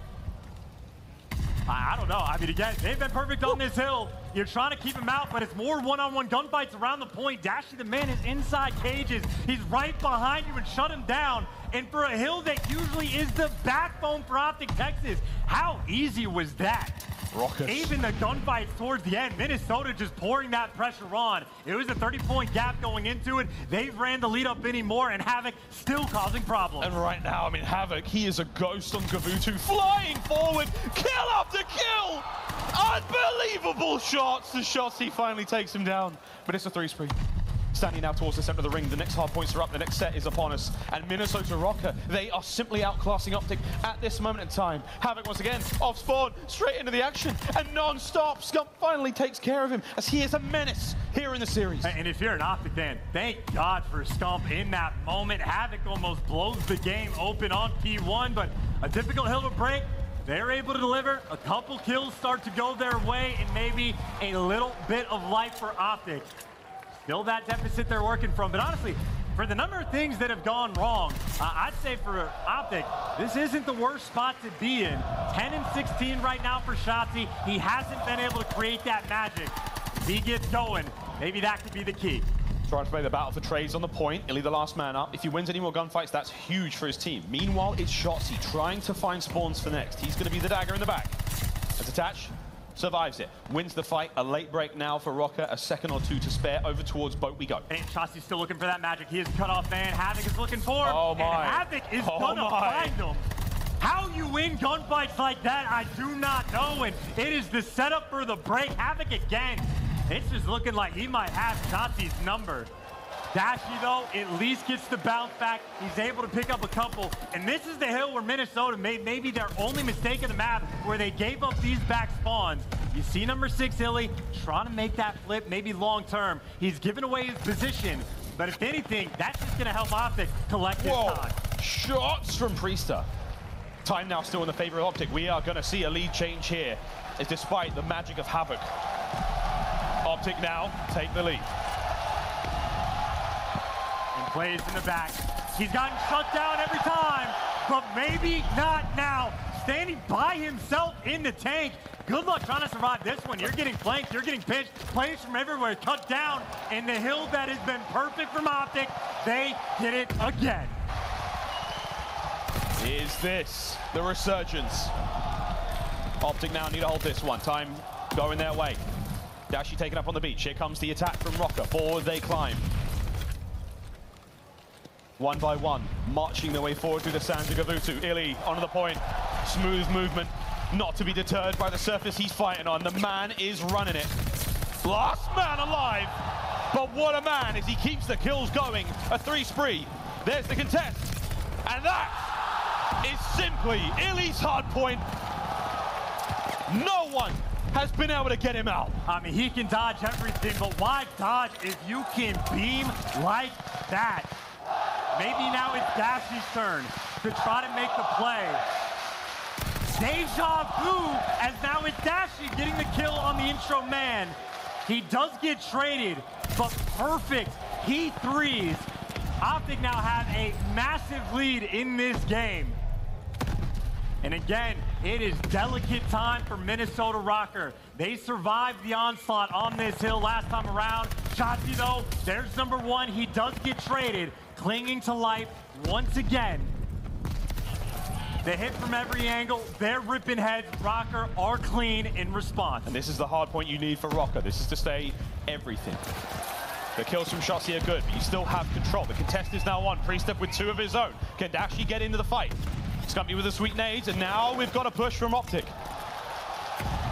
I don't know. I mean, again, they've been perfect on this hill. You're trying to keep him out, but it's more one-on-one gunfights around the point. Dashy, the man, is inside cages. He's right behind you and shut him down. And for a hill that usually is the backbone for OpTic Texas, how easy was that? Røkkr. Even the gunfights towards the end, Minnesota just pouring that pressure on. It was a 30-point gap going into it. They ran the lead up anymore, and Havok still causing problems. And right now, I mean, Havok, he is a ghost on Gavutu, flying forward, kill after kill! Unbelievable shots! The Shotzzy finally takes him down, but it's a 3-spree. Standing now towards the center of the ring, the next hard points are up, the next set is upon us. And Minnesota Røkkr, they are simply outclassing OpTic at this moment in time. Havok once again, off spawn, straight into the action, and non-stop. Scump finally takes care of him, as he is a menace here in the series. And if you're an OpTic fan, thank God for Scump in that moment. Havok almost blows the game open on P1, but a difficult hill to break. They're able to deliver, a couple kills start to go their way, and maybe a little bit of life for OpTic. Still that deficit they're working from, but honestly, for the number of things that have gone wrong, I'd say for OpTic, this isn't the worst spot to be in. 10 and 16 right now for Shotzzy. He hasn't been able to create that magic. If he gets going, maybe that could be the key. Trying to play the battle for trades on the point. Illy the last man up. If he wins any more gunfights, that's huge for his team. Meanwhile, it's Shotzzy trying to find spawns for next. He's going to be the dagger in the back. As attached. Survives it, wins the fight. A late break now for Røkkr, a second or two to spare. Over towards boat we go. And Shotzzy's still looking for that magic. He is cut off, man. Havok is looking for him. Oh my. And Havok is gonna find him. How you win gunfights like that, I do not know. And it is the setup for the break. Havok again. It's just looking like he might have Shotzzy's number. Dashy, though, at least gets the bounce back. He's able to pick up a couple. And this is the hill where Minnesota made maybe their only mistake of the map, where they gave up these back spawns. You see number 6, Illy, trying to make that flip, maybe long term. He's given away his position. But if anything, that's just going to help OpTic collect his time. Shots from Priestahh. Time now still in the favor of OpTic. We are going to see a lead change here, as despite the magic of Havok. OpTic now take the lead. Plays in the back. He's gotten shut down every time, but maybe not now. Standing by himself in the tank. Good luck trying to survive this one. You're getting flanked, you're getting pinched, plays from everywhere, cut down, and the hill that has been perfect from OpTic, they did it again. Is this the resurgence? OpTic now need to hold this one. Time going their way. Dashy taken up on the beach. Here comes the attack from Røkkr. Forward they climb. One by one, marching their way forward through the sands of Gavutu. Illy onto the point, smooth movement, not to be deterred by the surface he's fighting on. The man is running it. Last man alive, but what a man as he keeps the kills going. A 3-spree, there's the contest. And that is simply Illy's hard point. No one has been able to get him out. I mean, he can dodge everything, but why dodge if you can beam like that? Maybe now it's Dashy's turn to try to make the play. Deja vu, as now it's Dashy getting the kill on the intro man. He does get traded, but perfect. He threes. OpTic now have a massive lead in this game. And again, it is delicate time for Minnesota Røkkr. They survived the onslaught on this hill last time around. Shotzzy, though, there's number 1. He does get traded, clinging to life once again. The hit from every angle, they're ripping heads. Røkkr are clean in response. And this is the hard point you need for Røkkr. This is to stay everything. The kills from Shotzzy are good, but you still have control. The contest is now on. Priestahh with 2 of his own. Can Dashy get into the fight? Scumpy with the sweet nades, and now we've got a push from OpTic.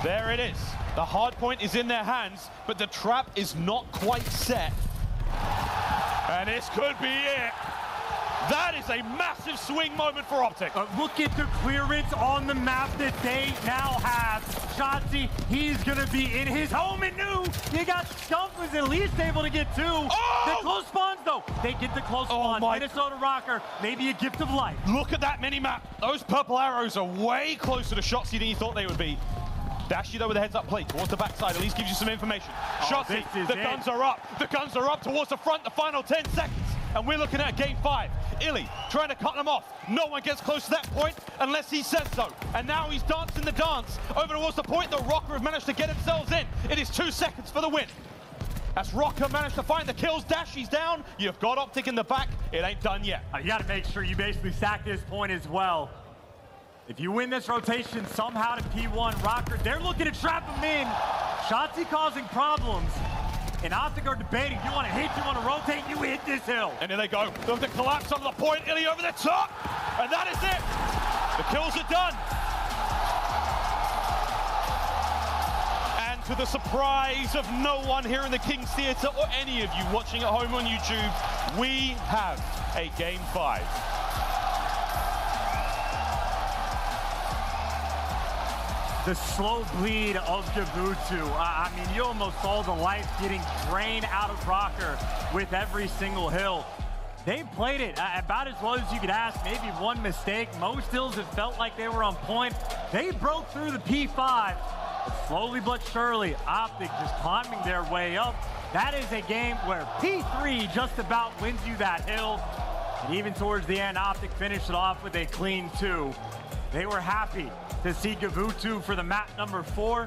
There it is. The hard point is in their hands, but the trap is not quite set. And this could be it. That is a massive swing moment for OpTic. Look at the clearance on the map that they now have. Shotzzy, he's going to be in his home and new. You got Scump, who's at least able to get two. Oh! The close spawns, though. They get the close spawn. Minnesota Røkkr, maybe a gift of life. Look at that mini-map. Those purple arrows are way closer to Shotzzy than you thought they would be. Dashy, though, with a heads-up play towards the backside, at least gives you some information. Shotzzy, the guns are up. The guns are up towards the front, the final 10 seconds. And we're looking at game 5. iLLeY trying to cut them off. No one gets close to that point unless he says so. And now he's dancing the dance over towards the point that Røkkr have managed to get themselves in. It is 2 seconds for the win. As Røkkr managed to find the kills, Dashy's down. You've got OpTic in the back. It ain't done yet. You got to make sure you basically stack this point as well. If you win this rotation somehow to P1, Røkkr, they're looking to trap him in. Shotzzy causing problems. And OpTic are debating, you want to hit, you want to rotate, you hit this hill. And here they go. They'll have to collapse on the point. iLLeY over the top. And that is it. The kills are done. And to the surprise of no one here in the King's Theatre or any of you watching at home on YouTube, we have a game 5. The slow bleed of GaVootoo. I mean, you almost saw the life getting drained out of Røkkr with every single hill. They played it about as well as you could ask. Maybe one mistake. Most hills, it felt like they were on point. They broke through the P5. But slowly but surely, OpTic just climbing their way up. That is a game where P3 just about wins you that hill. And even towards the end, OpTic finished it off with a clean 2. They were happy to see GaVootoo for the map number 4.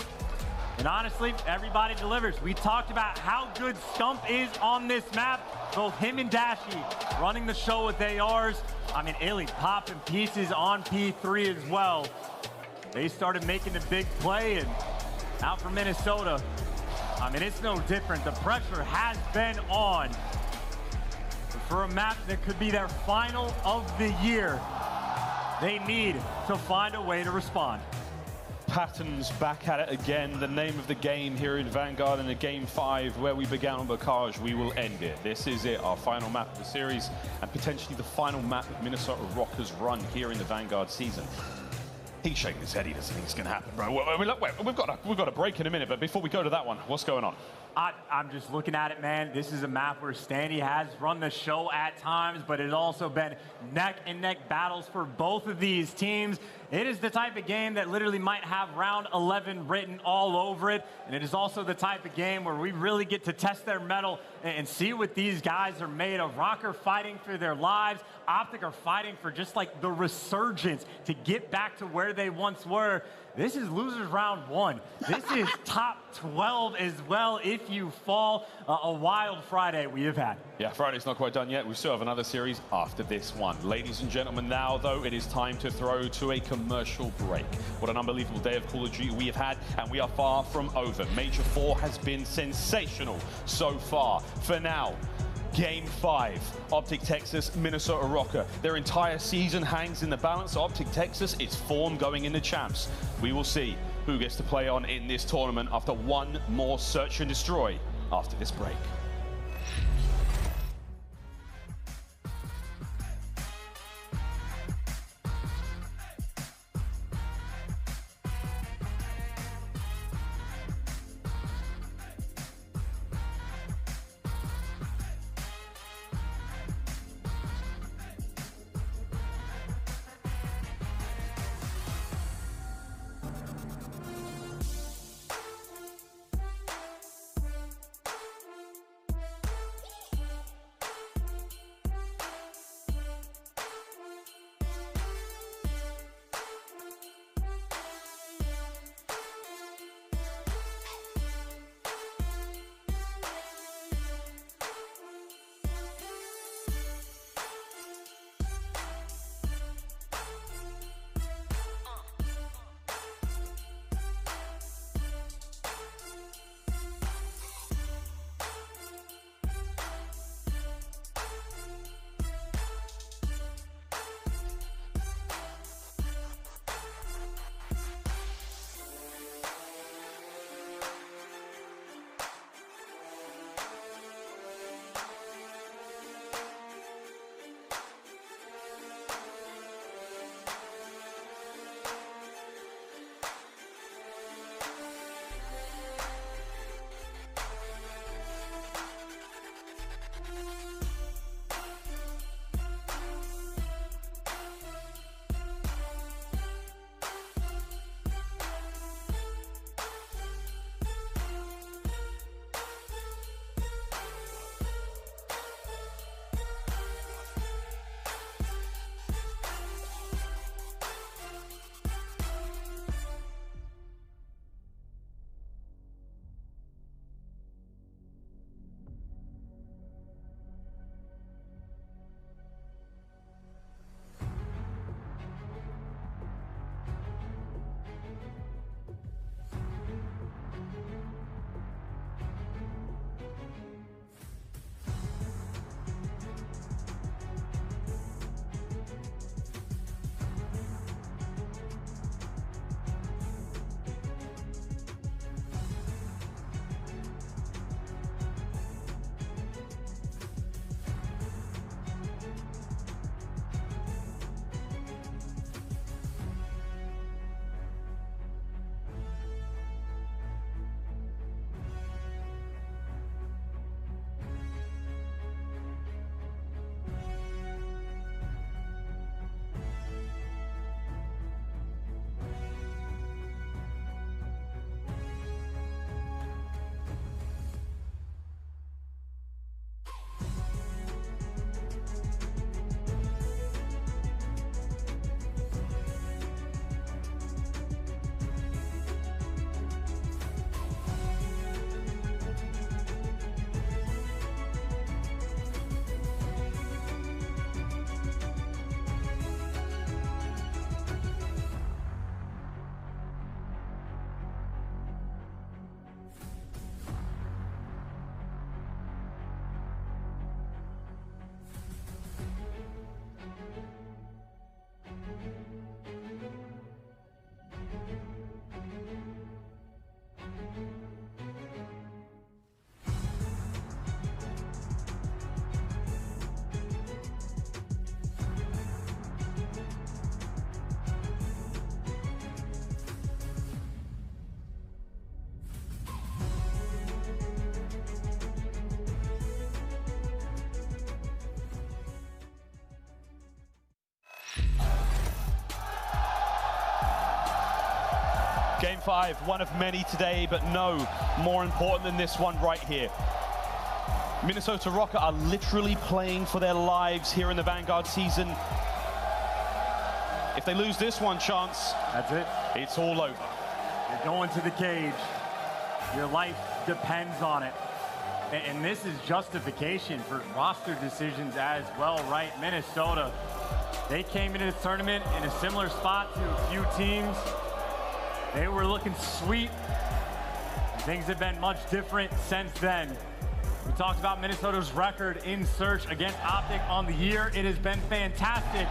And honestly, everybody delivers. We talked about how good Scump is on this map. Both him and Dashy running the show with ARs. I mean, iLLeY popping pieces on P3 as well. They started making the big play, and out for Minnesota. I mean, it's no different. The pressure has been on. But for a map that could be their final of the year, they need to find a way to respond. Patterns back at it again. The name of the game here in Vanguard in the game 5, where we began on Barrage, we will end it. This is it, our final map of the series, and potentially the final map of Minnesota Røkkr's run here in the Vanguard season. He's shaking his head. He doesn't think it's going to happen, bro. I mean, look, wait, we've got a break in a minute, but before we go to that one, what's going on? I'm just looking at it, man. This is a map where Standy has run the show at times, but it's also been neck-and-neck battles for both of these teams. It is the type of game that literally might have round 11 written all over it, and it is also the type of game where we really get to test their mettle and see what these guys are made of. Røkkr fighting for their lives. OpTic are fighting for just like the resurgence to get back to where they once were. This is losers round 1. This is top 12 as well if you fall. A wild Friday we have had. Yeah, Friday's not quite done yet. We still have another series after this one. Ladies and gentlemen, now, though, it is time to throw to a commercial break. What an unbelievable day of Call of Duty we have had, and we are far from over. Major 4 has been sensational so far. For now, Game 5, OpTic Texas, Minnesota Røkkr. Their entire season hangs in the balance. OpTic Texas, its form going in the champs. We will see who gets to play on in this tournament after one more search and destroy after this break. Game 5, one of many today, but no more important than this one right here. Minnesota Røkkr are literally playing for their lives here in the Vanguard season. If they lose this one, Chance, that's it. It's all over. You're going to the cage. Your life depends on it. And this is justification for roster decisions as well, right? Minnesota, they came into this tournament in a similar spot to a few teams. They were looking sweet. Things have been much different since then. We talked about Minnesota's record in search against OpTic on the year. It has been fantastic.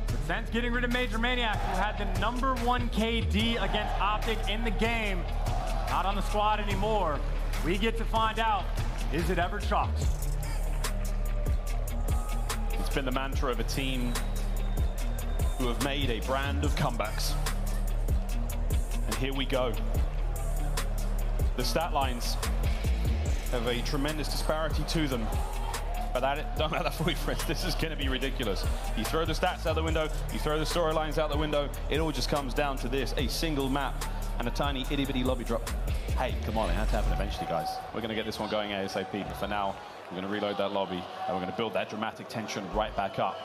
But since getting rid of Major Maniac, who had the #1 KD against OpTic in the game, not on the squad anymore, we get to find out, is it ever chalked? It's been the mantra of a team who have made a brand of comebacks. And here we go. The stat lines have a tremendous disparity to them. But don't let that fool you, friends. This is going to be ridiculous. You throw the stats out the window, you throw the storylines out the window, it all just comes down to this, a single map and a tiny itty-bitty lobby drop. Hey, come on, it had to happen eventually, guys. We're going to get this one going ASAP, but for now, we're going to reload that lobby, and we're going to build that dramatic tension right back up.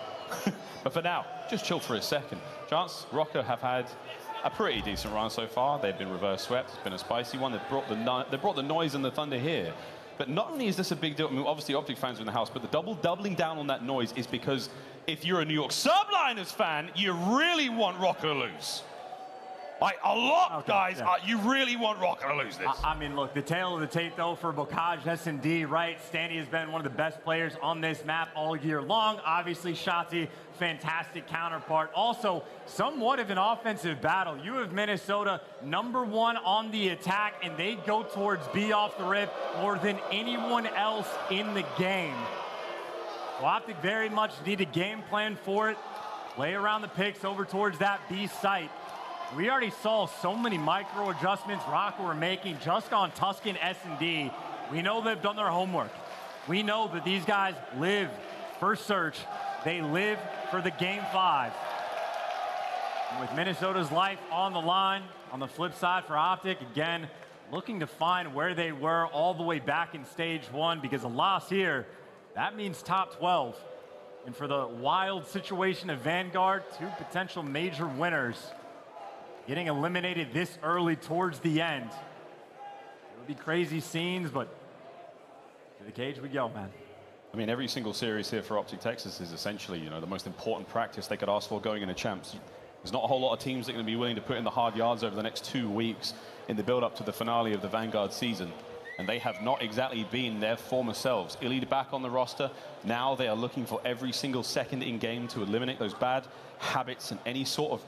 But for now, just chill for a second. Chance, Røkkr have had a pretty decent run so far. They've been reverse swept. It's been a spicy one. They've brought the noise and the thunder here. But not only is this a big deal, I mean, obviously OpTic fans are in the house, but the doubling down on that noise is because if you're a New York Subliners fan, you really want Røkkr to lose. Like, a lot, guys, you really want Røkkr to lose this. I mean, look, the tail of the tape, though, for Bocage, S&D, right? Standy has been one of the best players on this map all year long. Obviously, Shotzzy, fantastic counterpart. Also, somewhat of an offensive battle. You have Minnesota #1 on the attack, and they go towards B off the rip more than anyone else in the game. Well, OpTic very much need a game plan for it. Lay around the picks over towards that B site. We already saw so many micro adjustments Røkkr were making just on Tuscan S&D. We know they've done their homework. We know that these guys live for search. They live for the Game 5. And with Minnesota's life on the line, on the flip side for OpTic, again, looking to find where they were all the way back in stage 1, because a loss here, that means top 12. And for the wild situation of Vanguard, 2 potential major winners getting eliminated this early towards the end. It would be crazy scenes, but to the cage we go, man. I mean, every single series here for OpTic Texas is essentially, you know, the most important practice they could ask for going into champs. There's not a whole lot of teams that are going to be willing to put in the hard yards over the next 2 weeks in the build-up to the finale of the Vanguard season. And they have not exactly been their former selves. Illy back on the roster. Now they are looking for every single second in game to eliminate those bad habits and any sort of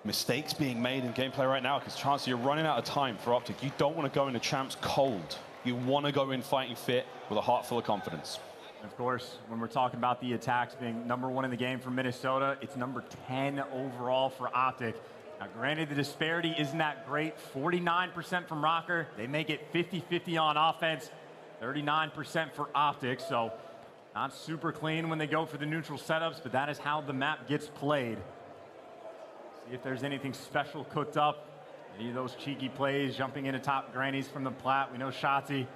mistakes being made in gameplay right now, because Chance, you're running out of time for OpTic. You don't want to go into champs cold. You want to go in fighting fit with a heart full of confidence. Of course, when we're talking about the attacks being #1 in the game for Minnesota, it's #10 overall for OpTic. Now, granted, the disparity isn't that great. 49% from Røkkr. They make it 50-50 on offense. 39% for OpTic, so not super clean when they go for the neutral setups, but that is how the map gets played. See if there's anything special cooked up. Any of those cheeky plays, jumping into top grannies from the plat. We know Shotzzy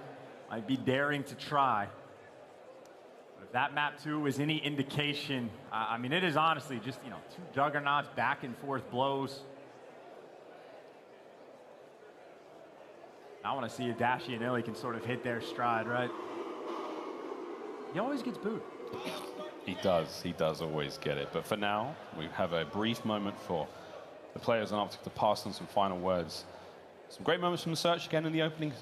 might be daring to try. But if that map 2 is any indication, I mean, it is honestly just, you know, 2 juggernauts, back and forth blows. I want to see if Dashy and Illy can sort of hit their stride, right? He always gets booed. He does always get it. But for now, we have a brief moment for the players on OpTic to pass on some final words. Some great moments from the search again in the opening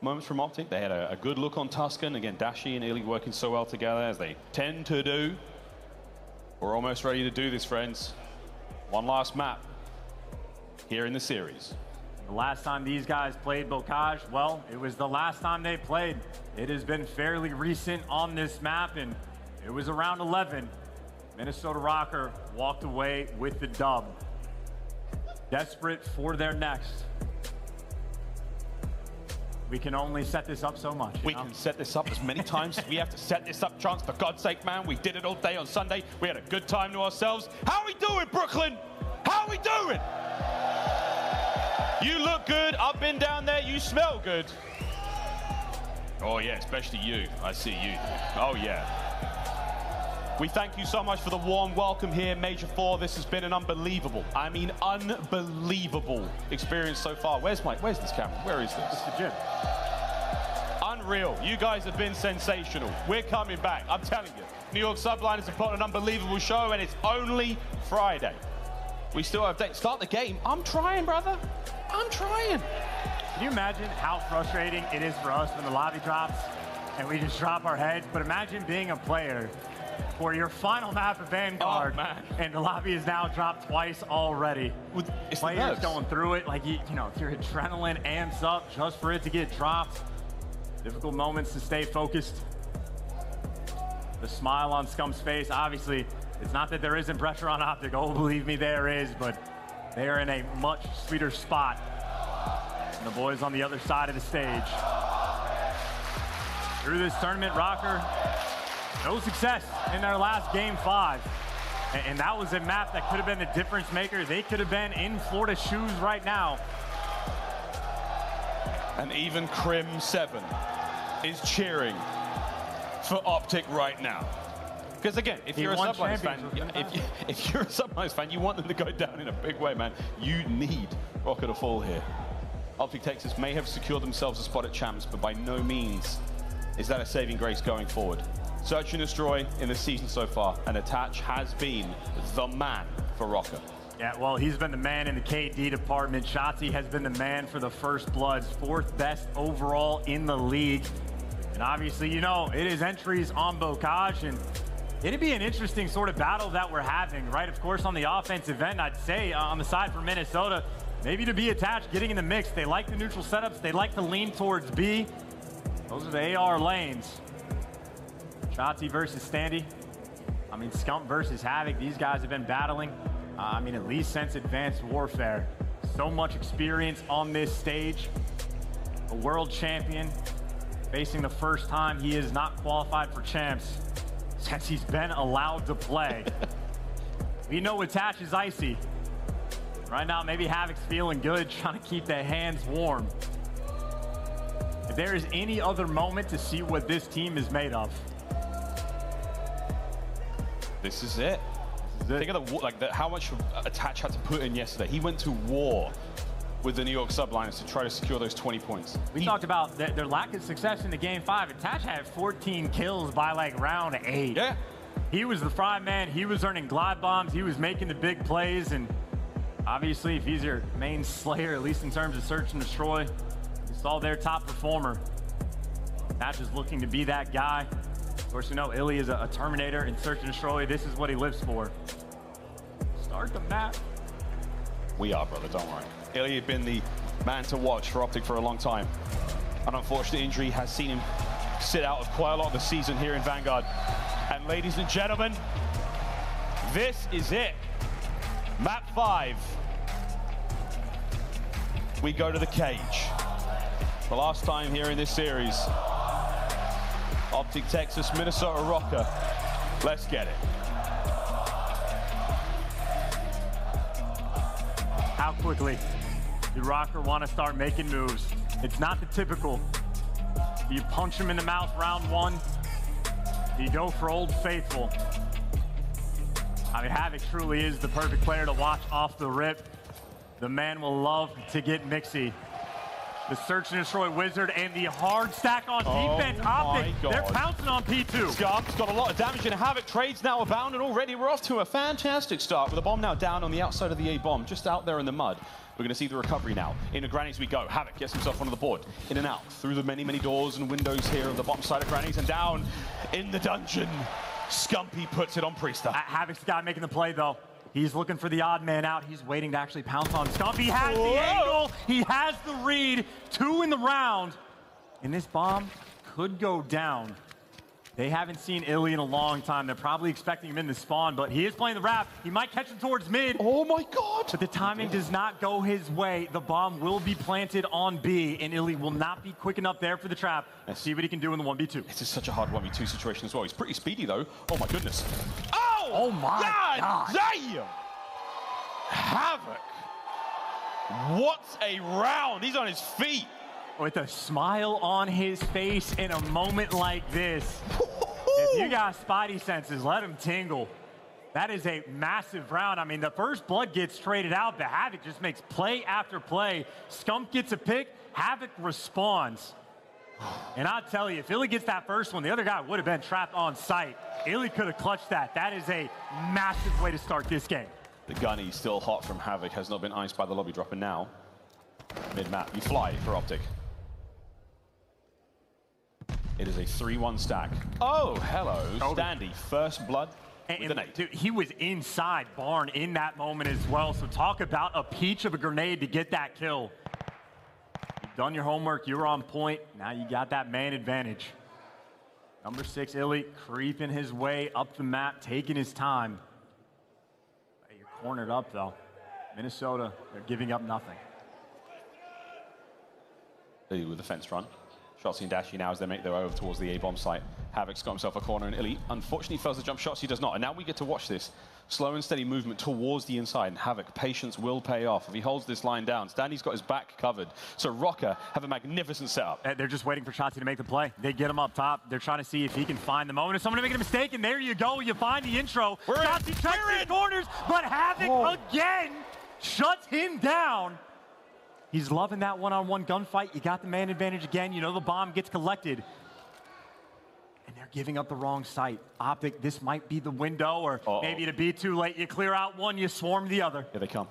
moments from OpTic. They had a good look on Tuscan. Again, Dashy and Illy working so well together, as they tend to do. We're almost ready to do this, friends. One last map here in the series. The last time these guys played Bocage, well, it was the last time they played. It has been fairly recent on this map, and it was around 11. Minnesota Røkkr walked away with the dub. Desperate for their next. We can only set this up so much. We can set this up as many times as we have to set this up, Chance. For God's sake, man, we did it all day on Sunday. We had a good time to ourselves. How are we doing, Brooklyn? How are we doing? You look good. I've been down there. You smell good. Oh, yeah, especially you. I see you. Oh, yeah. We thank you so much for the warm welcome here, Major 4. This has been an unbelievable, I mean unbelievable experience so far. Where's this camera? Where is this? It's the gym. Unreal. You guys have been sensational. We're coming back. I'm telling you. New York Subliners have put on an unbelievable show, and it's only Friday. We still have days. Start the game. I'm trying, brother. I'm trying. Can you imagine how frustrating it is for us when the lobby drops and we just drop our heads? But imagine being a player for your final map of Vanguard, and the lobby is now dropped twice already. It's players going through it, like, you know, your adrenaline amps up just for it to get dropped. Difficult moments to stay focused. The smile on Scump's face, obviously, it's not that there isn't pressure on OpTic. Oh, believe me, there is, but they are in a much sweeter spot. And the boys on the other side of the stage. Through this tournament, Røkkr, no success in their last game 5. And that was a map that could have been the difference maker. They could have been in Florida's shoes right now. And even Crim7 is cheering for OpTic right now. Because again, if you're a Subliners fan, if you're a Subliners fan, you want them to go down in a big way, man. You need Røkkr to fall here. OpTic Texas may have secured themselves a spot at champs, but by no means is that a saving grace going forward. Search and destroy in the season so far, and Attach has been the man for Røkkr. Yeah, well, he's been the man in the KD department. Shotzzy has been the man for the First Bloods, 4th best overall in the league. And obviously, you know, it is entries on Bocage, and it'd be an interesting sort of battle that we're having, right? Of course, on the offensive end, I'd say on the side for Minnesota, maybe to be attached, getting in the mix. They like the neutral setups. They like to lean towards B. Those are the AR lanes. Shotzzy versus Standy. I mean, Scump versus Havok. These guys have been battling, I mean, at least since Advanced Warfare. So much experience on this stage. A world champion facing the first time he is not qualified for champs since he's been allowed to play. We know Attach is icy. Right now, maybe Havok's feeling good, trying to keep their hands warm. If there is any other moment to see what this team is made of. This is it. Think of how much Attach had to put in yesterday. He went to war with the New York Subliners to try to secure those 20 points. We talked about their lack of success in the game 5. Attach had 14 kills by like round 8. Yeah. He was the fry man. He was earning glide bombs. He was making the big plays. And obviously, if he's your main slayer, at least in terms of search and destroy, you saw their top performer. Attach is looking to be that guy. Of course, we know iLLeY is a Terminator in search and destroy. This is what he lives for. Start the map. We are, brother, don't worry. iLLeY had been the man to watch for OpTic for a long time. An unfortunate injury has seen him sit out of quite a lot of the season here in Vanguard. And ladies and gentlemen, this is it. Map 5. We go to the cage. The last time here in this series. OpTic Texas, Minnesota Røkkr. Let's get it. How quickly do Røkkr want to start making moves? It's not the typical. Do you punch him in the mouth round 1? Do you go for Old Faithful? I mean, Havok truly is the perfect player to watch off the rip. The man will love to get mixy. The search and destroy wizard and the hard stack on defense. OpTic, they're pouncing on P2. Scump's got a lot of damage, and Havok trades now abound, and already we're off to a fantastic start with the bomb now down on the outside of the A bomb, just out there in the mud. We're going to see the recovery now. Into Grannies we go. Havok gets himself onto the board. In and out through the many, many doors and windows here of the bottom side of Grannies, and down in the dungeon. Scumpy puts it on Priestahh. Havok's the guy making the play, though. He's looking for the odd man out. He's waiting to actually pounce on Scump. He has the angle. He has the read. 2 in the round. And this bomb could go down. They haven't seen iLLeY in a long time. They're probably expecting him in the spawn, but he is playing the wrap. He might catch him towards mid. Oh my God. But the timing does not go his way. The bomb will be planted on B, and iLLeY will not be quick enough there for the trap. Let's see what he can do in the 1v2. This is such a hard 1v2 situation as well. He's pretty speedy though. Oh my goodness. Oh my God. Damn! Havok What a round. He's on his feet. With a smile on his face in a moment like this. If you got spidey senses, let him tingle. That is a massive round. I mean, the first blood gets traded out, but Havok just makes play after play. Scump gets a pick, Havok responds. And I'll tell you, if iLLeY gets that first one, the other guy would have been trapped on site. iLLeY could have clutched that. That is a massive way to start this game. The gunny still hot from Havok, has not been iced by the lobby drop, and now, mid-map, you fly for OpTic. It is a 3-1 stack. Oh, hello, Standy, first blood. Dude, he was inside barn in that moment as well, so talk about a peach of a grenade to get that kill. You've done your homework, you were on point, now you got that man advantage. Number 6, iLLeY, creeping his way up the map, taking his time. You're cornered up, though. Minnesota, they're giving up nothing. iLLeY with the fence run. Shotzzy and Dashy now as they make their way over towards the A-bomb site. Havok's got himself a corner, and iLLeY unfortunately fails the jump. Shotzzy does not, and now we get to watch this slow and steady movement towards the inside, and Havok, patience will pay off. If he holds this line down, Standy's got his back covered, so Røkkr have a magnificent setup. They're just waiting for Shotzzy to make the play. They get him up top. They're trying to see if he can find the moment. If someone making a mistake, and there you go. You find the intro. Shotzzy checks his corners, but Havok again shuts him down. He's loving that one-on-one gunfight. You got the man advantage again. You know the bomb gets collected. And they're giving up the wrong site. OpTic, this might be the window, or maybe to be too late. You clear out one, you swarm the other. Here they come.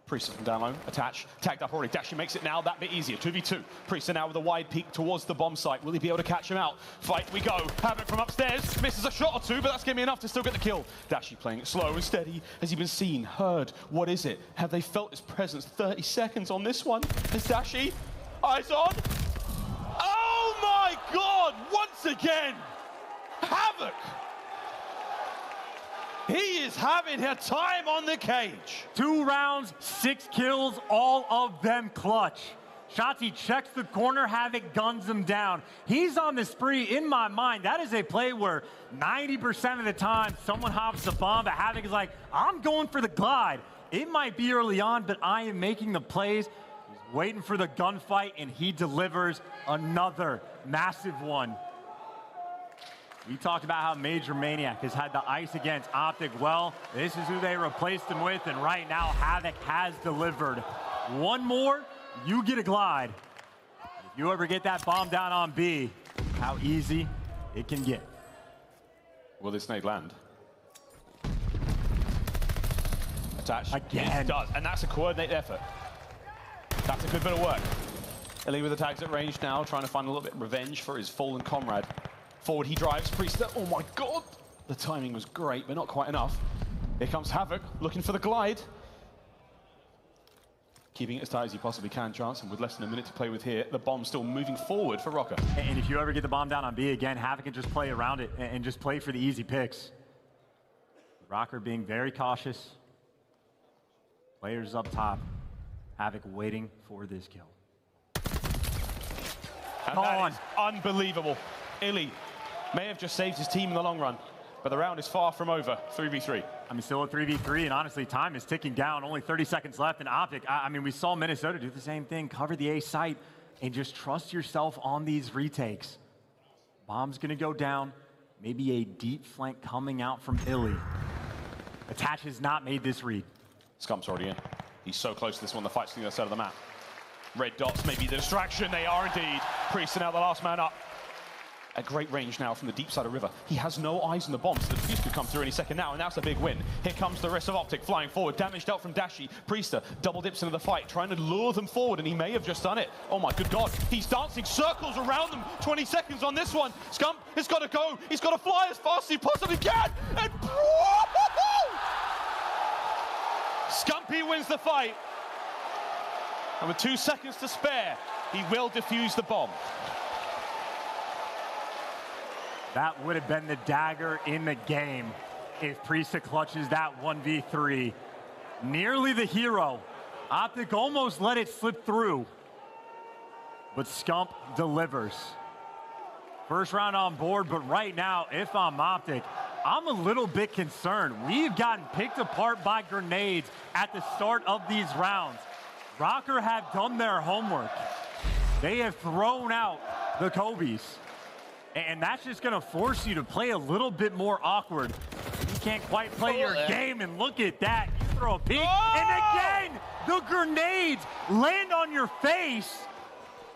Priestahh from down low, attach, tagged up already. Dashy makes it now that bit easier. 2v2. Priestahh now with a wide peek towards the bomb site. Will he be able to catch him out? Fight we go. Havok from upstairs. Misses a shot or two, but that's going to be enough to still get the kill. Dashy playing it slow and steady. Has he been seen, heard? What is it? Have they felt his presence? 30 seconds on this one. Is Dashy? Eyes on. Oh my God! Once again, Havok. He is having a time on the cage. 2 rounds, 6 kills, all of them clutch. Shotzzy checks the corner, Havok guns him down. He's on the spree. In my mind, that is a play where 90% of the time someone hops the bomb, but Havok is like, I'm going for the glide. It might be early on, but I am making the plays. He's waiting for the gunfight, and he delivers another massive one. We talked about how Major Maniac has had the ice against OpTic. Well, this is who they replaced him with, and right now Havok has delivered. One more, you get a glide. If you ever get that bomb down on B, how easy it can get. Will this nade land? Attach. Again. It does, and that's a coordinated effort. That's a good bit of work. iLLeY with the tags at range now, trying to find a little bit of revenge for his fallen comrade. Forward he drives, Priestahh, oh my God! The timing was great, but not quite enough. Here comes Havok, looking for the glide. Keeping it as tight as he possibly can, Johnson, with less than a minute to play with here. The bomb's still moving forward for Røkkr. And if you ever get the bomb down on B again, Havok can just play around it and just play for the easy picks. Røkkr being very cautious. Players up top. Havok waiting for this kill. And that is unbelievable. iLLeY may have just saved his team in the long run, but the round is far from over. 3v3. I mean, still a 3v3, and honestly, time is ticking down. Only 30 seconds left, and OpTic, I mean, we saw Minnesota do the same thing, cover the A site, and just trust yourself on these retakes. Bomb's gonna go down, maybe a deep flank coming out from iLLeY. Attach has not made this read. Scump's already in. He's so close to this one, the fight's on the other side of the map. Red dots may be the distraction, they are indeed. Priestahh now the last man up. At great range now from the deep side of River. He has no eyes on the bomb, so the defuse could come through any second now, and that's a big win. Here comes the rest of OpTic flying forward, damaged out from Dashy. Priestahh double dips into the fight, trying to lure them forward, and he may have just done it. Oh my good God, he's dancing circles around them. 20 seconds on this one. Scump has got to go. He's got to fly as fast as he possibly can, and Scumpy wins the fight. And with 2 seconds to spare, he will defuse the bomb. That would have been the dagger in the game if Priestahh clutches that 1v3. Nearly the hero. OpTic almost let it slip through, but Scump delivers. First round on board, but right now, if I'm OpTic, I'm a little bit concerned. We've gotten picked apart by grenades at the start of these rounds. Røkkr have done their homework. They have thrown out the Kobe's. And that's just going to force you to play a little bit more awkward. You can't quite play your game, and look at that. You throw a peek, and again, the grenades land on your face.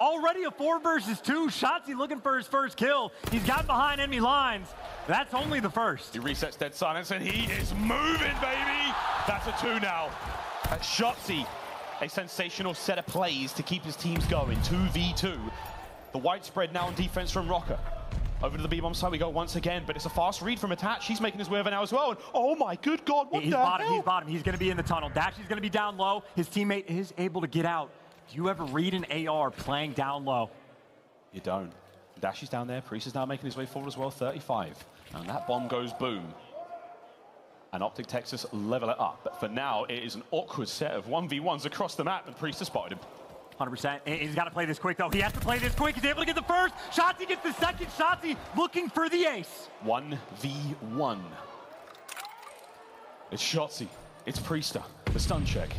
Already a 4 versus 2. Shotzzy looking for his first kill. He's got behind enemy lines. That's only the first. He resets dead silence, and he is moving, baby. That's a 2 now. That's Shotzzy. A sensational set of plays to keep his teams going. 2v2. The widespread now on defense from Røkkr. Over to the B-bomb side we go once again, but it's a fast read from Attach. He's making his way over now as well. And oh my good God, what the hell? He's bottom. He's going to be in the tunnel. Dashy's going to be down low. His teammate is able to get out. Do you ever read an AR playing down low? You don't. Dashy's down there. Priestahh now making his way forward as well. 35. And that bomb goes boom. And OpTic Texas level it up. But for now, it is an awkward set of 1v1s across the map, and Priestahh spotted him. 100%. He's got to play this quick, though. He has to play this quick. He's able to get the first. Shotzzy gets the second. Shotzzy looking for the ace. 1v1. It's Shotzzy. It's Priestahh. The stun check.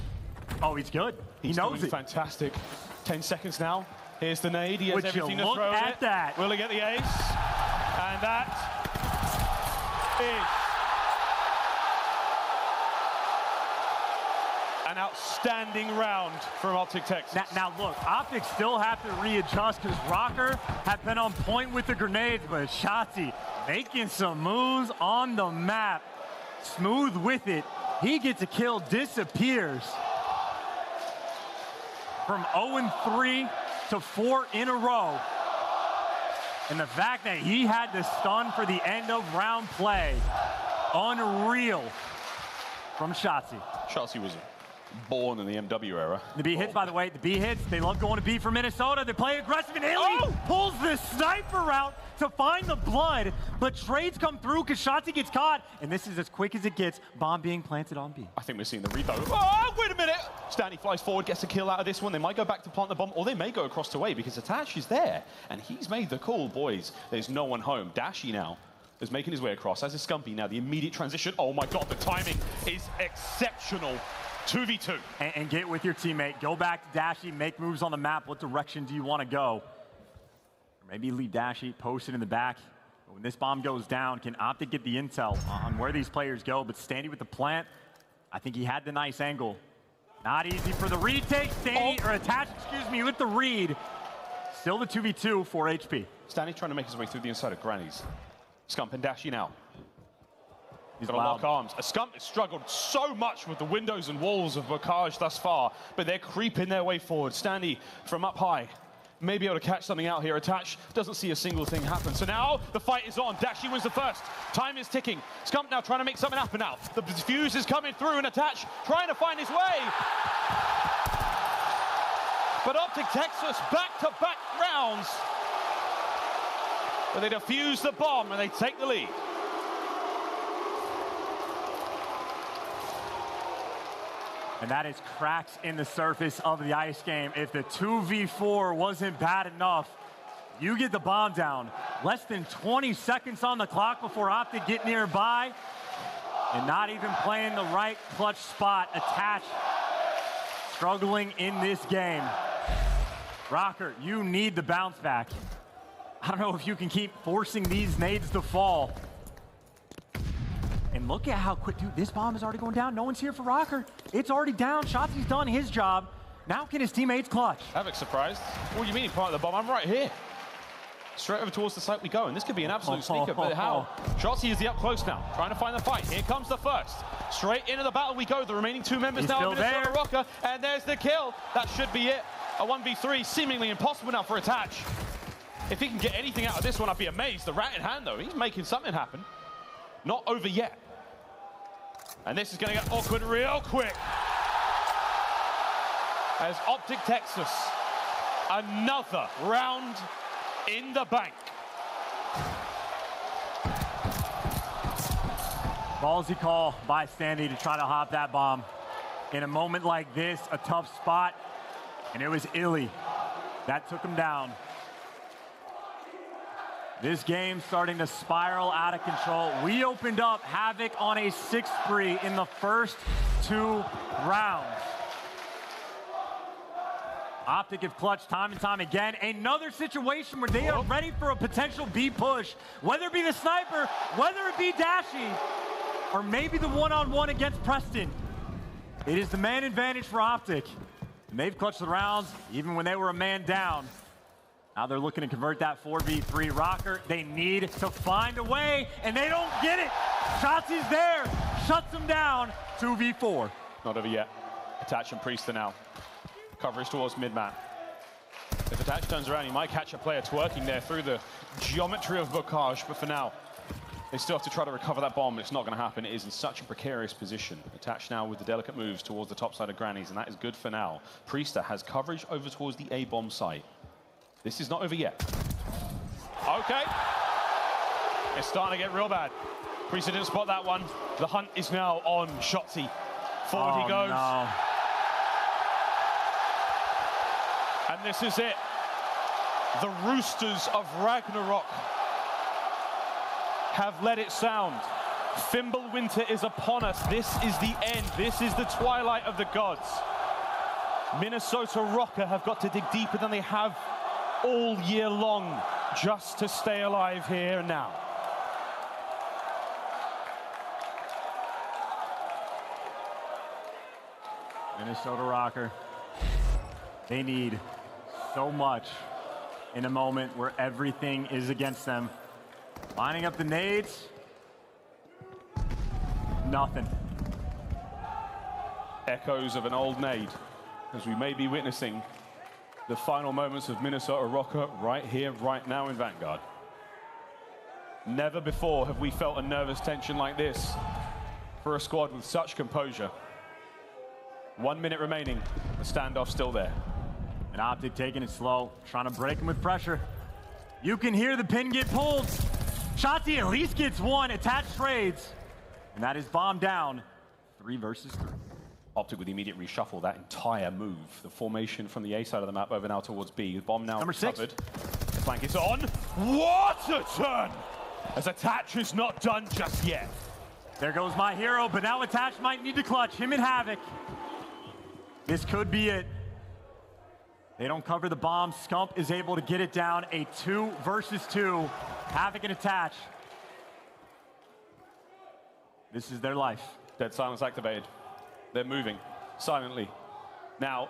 Oh, he's good. He knows it. Fantastic. 10 seconds now. Here's the nade. He has everything to throw at that. Will he get the ace? And that is an outstanding round from OpTic Texas. Now look, OpTic still have to readjust because Røkkr have been on point with the grenades, but Shotzzy making some moves on the map. Smooth with it. He gets a kill, disappears. From 0-3 to 4 in a row. And the fact that he had the stun for the end of round play, unreal from Shotzzy. Shotzzy was born in the MW era. The B hits, by the way, the B hits, they love going to B for Minnesota. They play aggressive, and Haley pulls the sniper out to find the blood, but trades come through because Shotzzy gets caught, and this is as quick as it gets. Bomb being planted on B. I think we're seeing the read though. Oh, wait a minute! Standy flies forward, gets a kill out of this one. They might go back to plant the bomb, or they may go across the way because Attach is there, and he's made the call, boys. There's no one home. Dashy now is making his way across, as is Scumpy now. The immediate transition. Oh my God, the timing is exceptional. 2v2. And get with your teammate. Go back to Dashy, make moves on the map. What direction do you want to go? Or maybe leave Dashy posted in the back. But when this bomb goes down, can OpTic get the intel on where these players go? But Standy with the plant, I think he had the nice angle. Not easy for the retake. Standy, or Attach, excuse me, with the read. Still the 2v2 for HP. Standy trying to make his way through the inside of Granny's. Scump and Dashy now. He's got to lock arms. Scump has struggled so much with the windows and walls of Bocage thus far, but they're creeping their way forward. Standy from up high may be able to catch something out here. Attach doesn't see a single thing happen. So now the fight is on. Dashy wins the first. Time is ticking. Scump now trying to make something happen now. The fuse is coming through, and Attach trying to find his way. But OpTic Texas back-to-back rounds where they defuse the bomb and they take the lead. And that is cracks in the surface of the ice game. If the 2v4 wasn't bad enough, you get the bomb down. Less than 20 seconds on the clock before OpTic get nearby. And not even playing the right clutch spot. Attach struggling in this game. Røkkr, you need the bounce back. I don't know if you can keep forcing these nades to fall. And look at how quick, dude, this bomb is already going down. No one's here for Røkkr. It's already down. Shotzzy's done his job. Now can his teammates clutch? Havok surprised. What do you mean he planted the bomb? I'm right here. Straight over towards the site we go, and this could be an absolute sneaker, but how? Shotzzy is the up close now, trying to find the fight. Here comes the first. Straight into the battle we go. The remaining 2 members now in Minnesota Røkkr, and there's the kill. That should be it. A 1v3, seemingly impossible now for Attach. If he can get anything out of this one, I'd be amazed. The rat in hand, though, he's making something happen. Not over yet. And this is going to get awkward real quick. As OpTic Texas, another round in the bank. Ballsy call by Standy to try to hop that bomb. In a moment like this, a tough spot, and it was Illy that took him down. This game starting to spiral out of control. We opened up Havok on a 6-3 in the first 2 rounds. OpTic have clutched time and time again. Another situation where they are ready for a potential B push, whether it be the sniper, whether it be Dashy, or maybe the one-on-one against Preston. It is the man advantage for OpTic. And they've clutched the rounds even when they were a man down. Now they're looking to convert that 4v3. Røkkr, they need to find a way, and they don't get it. Shotzzy's there, shuts them down, 2v4. Not over yet. Attach and Priestahh now. Coverage towards mid-map. If Attach turns around, he might catch a player twerking there through the geometry of Bookage, but for now, they still have to try to recover that bomb. It's not going to happen. It is in such a precarious position. Attach now with the delicate moves towards the top side of Grannies, and that is good for now. Priestahh has coverage over towards the A-bomb site. This is not over yet. Okay. It's starting to get real bad. Priestahh didn't spot that one. The hunt is now on Shotzzy. Forward he goes. No. And this is it. The Roosters of Ragnarok have let it sound. Fimbulwinter is upon us. This is the end. This is the twilight of the gods. Minnesota Røkkr have got to dig deeper than they have all year long just to stay alive here and now. Minnesota Røkkr, they need so much in a moment where everything is against them. Lining up the nades, nothing. Echoes of an old nade, as we may be witnessing the final moments of Minnesota Røkkr right here, right now in Vanguard. Never before have we felt a nervous tension like this for a squad with such composure. 1 minute remaining, the standoff still there. And OpTic taking it slow, trying to break him with pressure. You can hear the pin get pulled. Shotzzy at least gets one, Attach trades. And that is bomb down, 3 versus 3. OpTic with the immediate reshuffle, that entire move. The formation from the A side of the map over now towards B. Bomb now Number 6. covered. The flank is on. What a turn! As Attach is not done just yet. There goes my hero, but now Attach might need to clutch. Him and Havok. This could be it. They don't cover the bomb. Scump is able to get it down. A 2 versus 2. Havok and Attach. This is their life. Dead silence activated. They're moving silently. Now,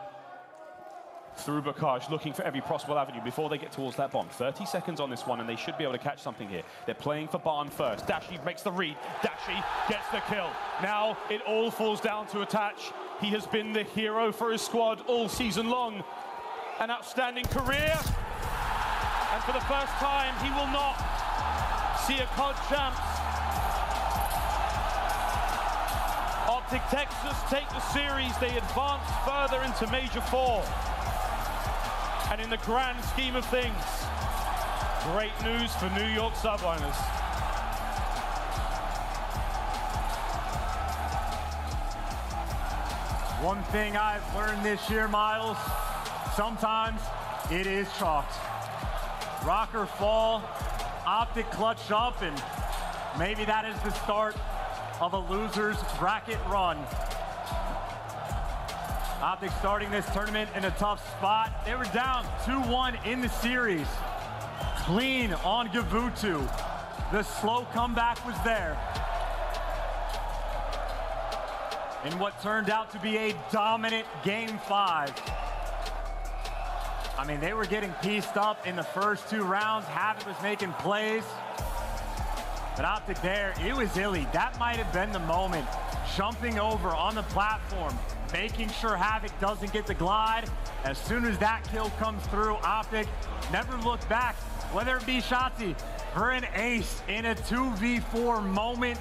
through Bookage, looking for every possible avenue before they get towards that bomb. 30 seconds on this one, and they should be able to catch something here. They're playing for Barn first. Dashy makes the read. Dashy gets the kill. Now, it all falls down to Attach. He has been the hero for his squad all season long. An outstanding career. And for the first time, he will not see a COD champs. OpTic Texas take the series. They advance further into Major 4. And in the grand scheme of things, great news for New York Subliners. One thing I've learned this year, Miles, sometimes it is chalked. Røkkr fall, OpTic clutch up, and maybe that is the start of a loser's bracket run. OpTic starting this tournament in a tough spot. They were down 2-1 in the series. Clean on Gavutu. The slow comeback was there. In what turned out to be a dominant Game 5. I mean, they were getting pieced up in the first 2 rounds. Havok was making plays. But OpTic there, it was Illy. That might have been the moment. Jumping over on the platform, making sure Havok doesn't get the glide. As soon as that kill comes through, OpTic never looked back. Whether it be Shotzzy for an ace in a 2v4 moment,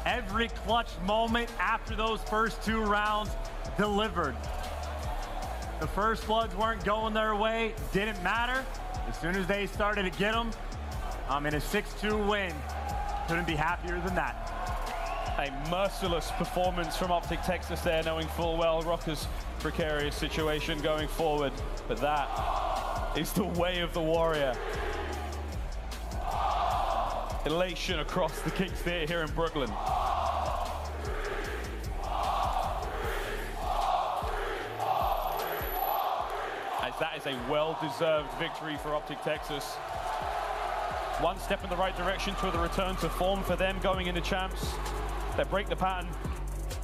every clutch moment after those first 2 rounds delivered. The first floods weren't going their way, didn't matter. As soon as they started to get them, in a 6-2 win. Couldn't be happier than that. A merciless performance from OpTic Texas there, knowing full well Røkkr's precarious situation going forward. But that is the way of the warrior. Elation across the Kings Theatre here in Brooklyn. That is a well-deserved victory for OpTic Texas. One step in the right direction to the return to form for them going into champs. They break the pattern.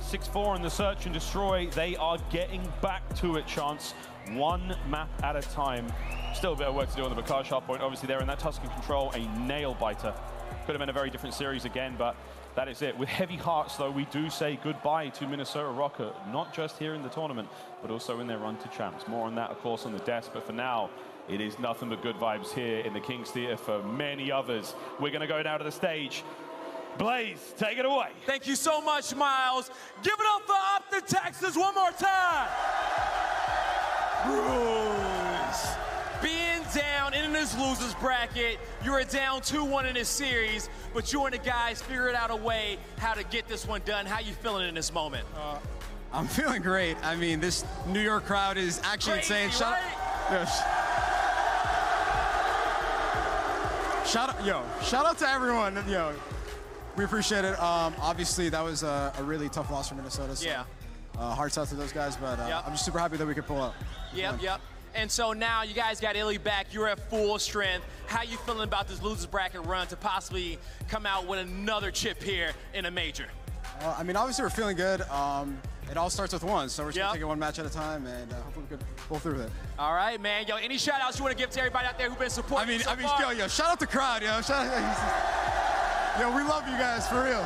6-4 in the search and destroy. They are getting back to it, Chance. One map at a time. Still a bit of work to do on the Barkage hardpoint. Obviously, they're in that Tuscan control, a nail-biter. Could have been a very different series again, but that is it. With heavy hearts, though, we do say goodbye to Minnesota Røkkr, not just here in the tournament, but also in their run to champs. More on that, of course, on the desk, but for now, it is nothing but good vibes here in the King's Theater for many others. We're going to go down to the stage. Blaze, take it away. Thank you so much, Miles. Give it up for OpTic Texas one more time. Bruce. Being down in this losers bracket, you were down 2-1 in this series, but you and the guys figured out a way how to get this one done. How you feeling in this moment? I'm feeling great. I mean, this New York crowd is actually Crazy, insane. right? Shout out to everyone. Yo, we appreciate it. Obviously, that was a really tough loss for Minnesota. So, Yeah. hearts out to those guys, but Yep. I'm just super happy that we could pull up. Yep. And so now you guys got Illy back. You're at full strength. How you feeling about this losers bracket run to possibly come out with another chip here in a major? I mean, obviously we're feeling good. It all starts with one, so we're just gonna take it one match at a time, and hopefully we could pull through with it. All right, man. Yo, any shout outs you want to give to everybody out there who've been supporting you so far? Yo, shout out the crowd, yo. Yo, we love you guys, for real.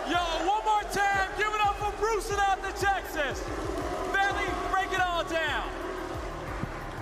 Yo, one more time, give it up for Bruce and OpTic Texas. Barely break it all down.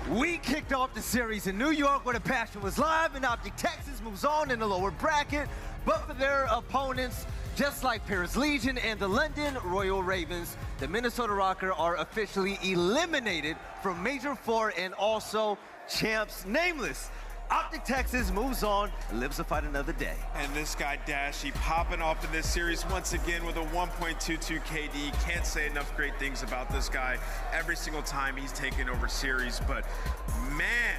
We kicked off the series in New York where the passion was live, and OpTic Texas moves on in the lower bracket. But for their opponents, just like Paris Legion and the London Royal Ravens, the Minnesota Røkkr are officially eliminated from Major 4 and also champs nameless. OpTic Texas moves on, lives to fight another day. And this guy Dashy popping off in this series once again with a 1.22 KD. Can't say enough great things about this guy every single time he's taken over series. But man,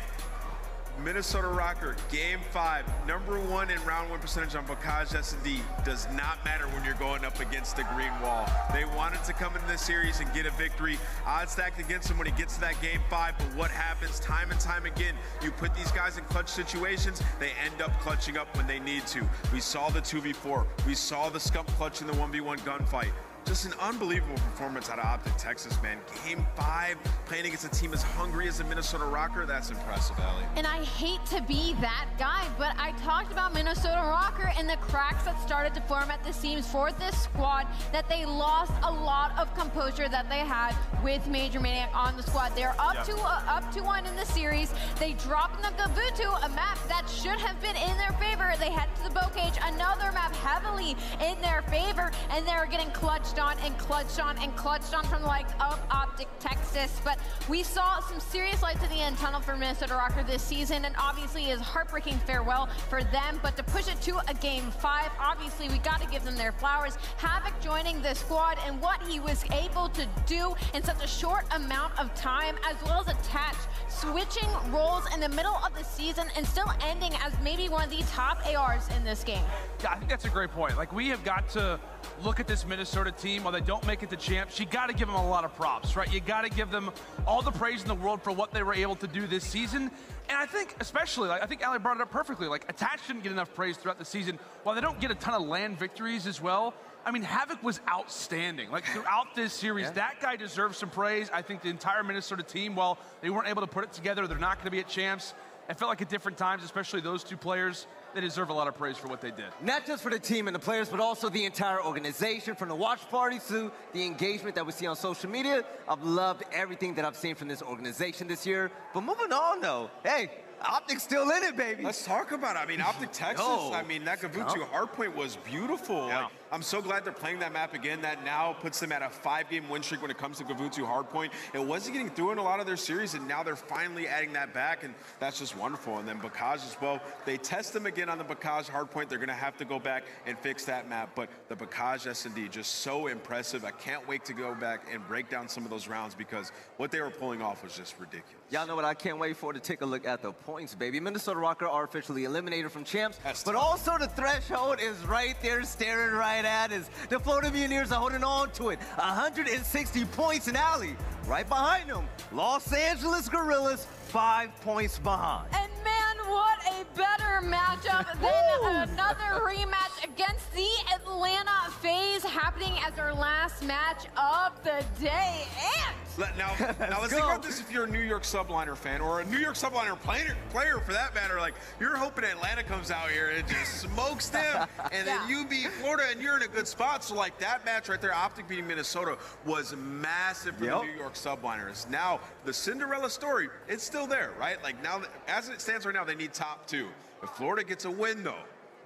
Minnesota Røkkr, Game 5, #1 in round 1 percentage on Barkage S&D. Does not matter when you're going up against the green wall. They wanted to come into this series and get a victory. Odds stacked against him when he gets to that Game 5, but what happens time and time again, you put these guys in clutch situations, they end up clutching up when they need to. We saw the 2v4. We saw the Scump clutch in the 1v1 gunfight. Just an unbelievable performance out of OpTic Texas, man. Game 5, playing against a team as hungry as the Minnesota Røkkr, that's impressive, Ellie. And I hate to be that guy, but I talked about Minnesota Røkkr and the cracks that started to form at the seams for this squad, that they lost a lot of composure that they had with Major Maniac on the squad. They're up to 1 in the series. They dropped in the Gavutu, a map that should have been in their favor. They head to the Bow Cage, another map heavily in their favor, and they're getting clutched on and clutched on and clutched on from the likes of OpTic Texas. But we saw some serious lights at the end tunnel for Minnesota Røkkr this season, and obviously is heartbreaking farewell for them. But to push it to a Game 5, obviously we got to give them their flowers. Havok joining the squad and what he was able to do in such a short amount of time, as well as attach, switching roles in the middle of the season and still ending as maybe one of the top ARs in this game. Yeah, I think that's a great point. Like, we have got to look at this Minnesota team. While they don't make it to champs, you got to give them a lot of props, right? You got to give them all the praise in the world for what they were able to do this season. And I think especially, like, I think Ali brought it up perfectly. Like, Attach didn't get enough praise throughout the season. While they don't get a ton of land victories as well, I mean, Havok was outstanding. Like, throughout this series, that guy deserves some praise. I think the entire Minnesota team, while they weren't able to put it together, they're not going to be at champs. It felt like at different times, especially those two players, they deserve a lot of praise for what they did. Not just for the team and the players, but also the entire organization, from the watch parties to the engagement that we see on social media. I've loved everything that I've seen from this organization this year. But moving on, though, hey, OpTic's still in it, baby. Let's talk about it. I mean, OpTic Texas, I mean, that Gavutu hardpoint was beautiful. Yeah. Like, I'm so glad they're playing that map again. That now puts them at a 5-game win streak when it comes to Gavutu hardpoint. It wasn't getting through in a lot of their series, and now they're finally adding that back, and that's just wonderful. And then Barkage as well. They test them again on the Barkage hardpoint. They're going to have to go back and fix that map. But the Barkage S&D, just so impressive. I can't wait to go back and break down some of those rounds, because what they were pulling off was just ridiculous. Y'all know what I can't wait for? To take a look at the points, baby. Minnesota Røkkr are officially eliminated from champs, but also the threshold is right there staring right at us. The Florida Mutineers are holding on to it. 160 points in Ali. Right behind them, Los Angeles Guerrillas, 5 points behind. And man, what a better matchup than another rematch against the Atlanta FaZe happening as our last match of the day. And now let's think about this if you're a New York Subliner fan or a New York Subliner player for that matter. Like, you're hoping Atlanta comes out here and just smokes them, and then you beat Florida and you're in a good spot. So like that match right there, OpTic beating Minnesota was massive for the New York Subliners. Now the Cinderella story, it's still there, right? Like now, as it stands right now, they need top 2. If Florida gets a win though,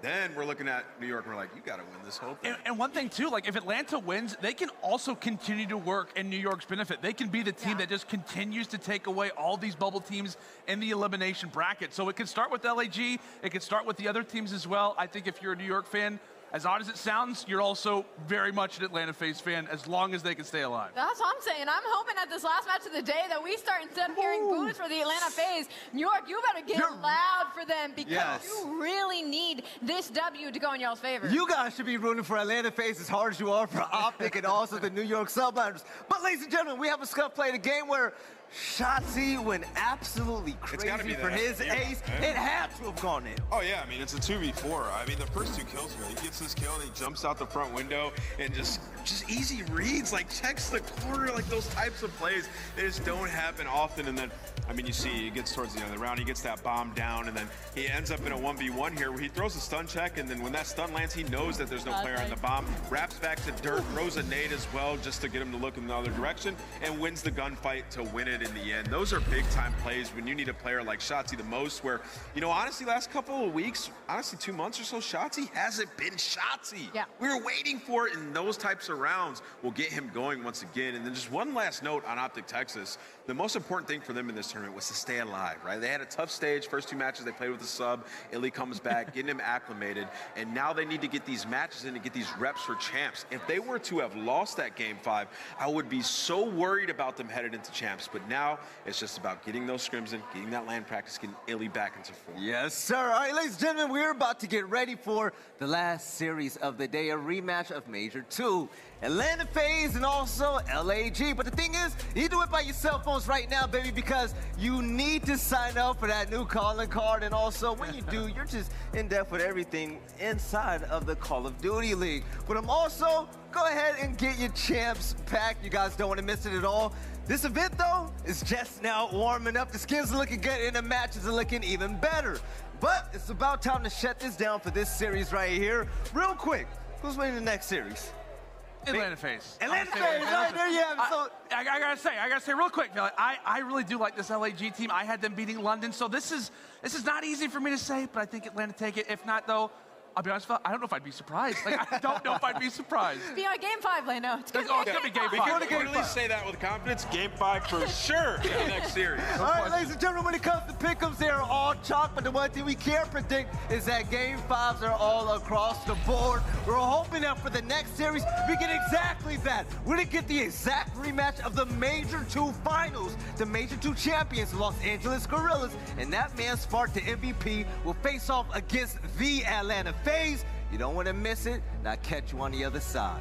then we're looking at New York and we're like, you got to win this whole thing. And one thing too, like if Atlanta wins, they can also continue to work in New York's benefit. They can be the team that just continues to take away all these bubble teams in the elimination bracket. So it can start with LAG, it can start with the other teams as well. I think if you're a New York fan, as odd as it sounds, you're also very much an Atlanta FaZe fan as long as they can stay alive. That's what I'm saying. I'm hoping at this last match of the day that we start instead of hearing boos for the Atlanta FaZe. New York, you better get loud for them because you really need this W to go in y'all's favor. You guys should be rooting for Atlanta FaZe as hard as you are for OpTic and also the New York Subliners. But ladies and gentlemen, we have a Scump playing a game where Shotzzy went absolutely crazy for his ace. It had to have gone in. Oh yeah, I mean, it's a 2v4. I mean, the first 2 kills here, he gets this kill and he jumps out the front window and just easy reads, like checks the corner, like those types of plays, they just don't happen often. And then, I mean, you see, he gets towards the end of the round, he gets that bomb down, and then he ends up in a 1v1 here where he throws a stun check, and then when that stun lands, he knows that there's no player on the bomb, wraps back to dirt, throws a nade as well just to get him to look in the other direction, and wins the gunfight to win it in the end. Those are big time plays when you need a player like Shotzzy the most, where, you know, honestly, last couple of weeks, honestly 2 months or so, Shotzzy hasn't been Shotzzy. Yeah. We were waiting for it, and those types of rounds will get him going once again. And then just one last note on OpTic Texas. The most important thing for them in this tournament was to stay alive, right? They had a tough stage. First 2 matches they played with the sub. Illy comes back, getting him acclimated. And now they need to get these matches in to get these reps for champs. If they were to have lost that game 5, I would be so worried about them headed into champs. But now it's just about getting those scrims in, getting that land practice, getting Illy back into form. Yes, sir. All right, ladies and gentlemen, we're about to get ready for the last series of the day, a rematch of Major 2. Atlanta FaZe and also LAG. But the thing is, you do it by your cell phones right now, baby, because you need to sign up for that new calling card. And also, when you do, you're just in depth with everything inside of the Call of Duty League. But I'm also, go ahead and get your champs pack. You guys don't want to miss it at all. This event, though, is just now warming up. The skins are looking good, and the matches are looking even better. But it's about time to shut this down for this series right here. Real quick, who's winning the next series? Atlanta FaZe. Atlanta FaZe, right there you have it. So I gotta say real quick, I really do like this LAG team. I had them beating London, so this is not easy for me to say, but I think Atlanta take it. If not, though, I'll be honest, I don't know if I'd be surprised. Like, I don't know if I'd be surprised. Be on game 5, Leno. It's gonna be game 5. We can really say that with confidence. Game 5 for sure in the next series. All right, ladies and gentlemen, when it comes to pick'ems, they are all chalk, but the one thing we can't predict is that game 5s are all across the board. We're hoping that for the next series, we get exactly that. We're gonna get the exact rematch of the Major 2 finals. The Major 2 champions, Los Angeles Guerrillas, and that man Spark, the MVP, will face off against the Atlanta FaZe. You don't want to miss it, and I'll catch you on the other side.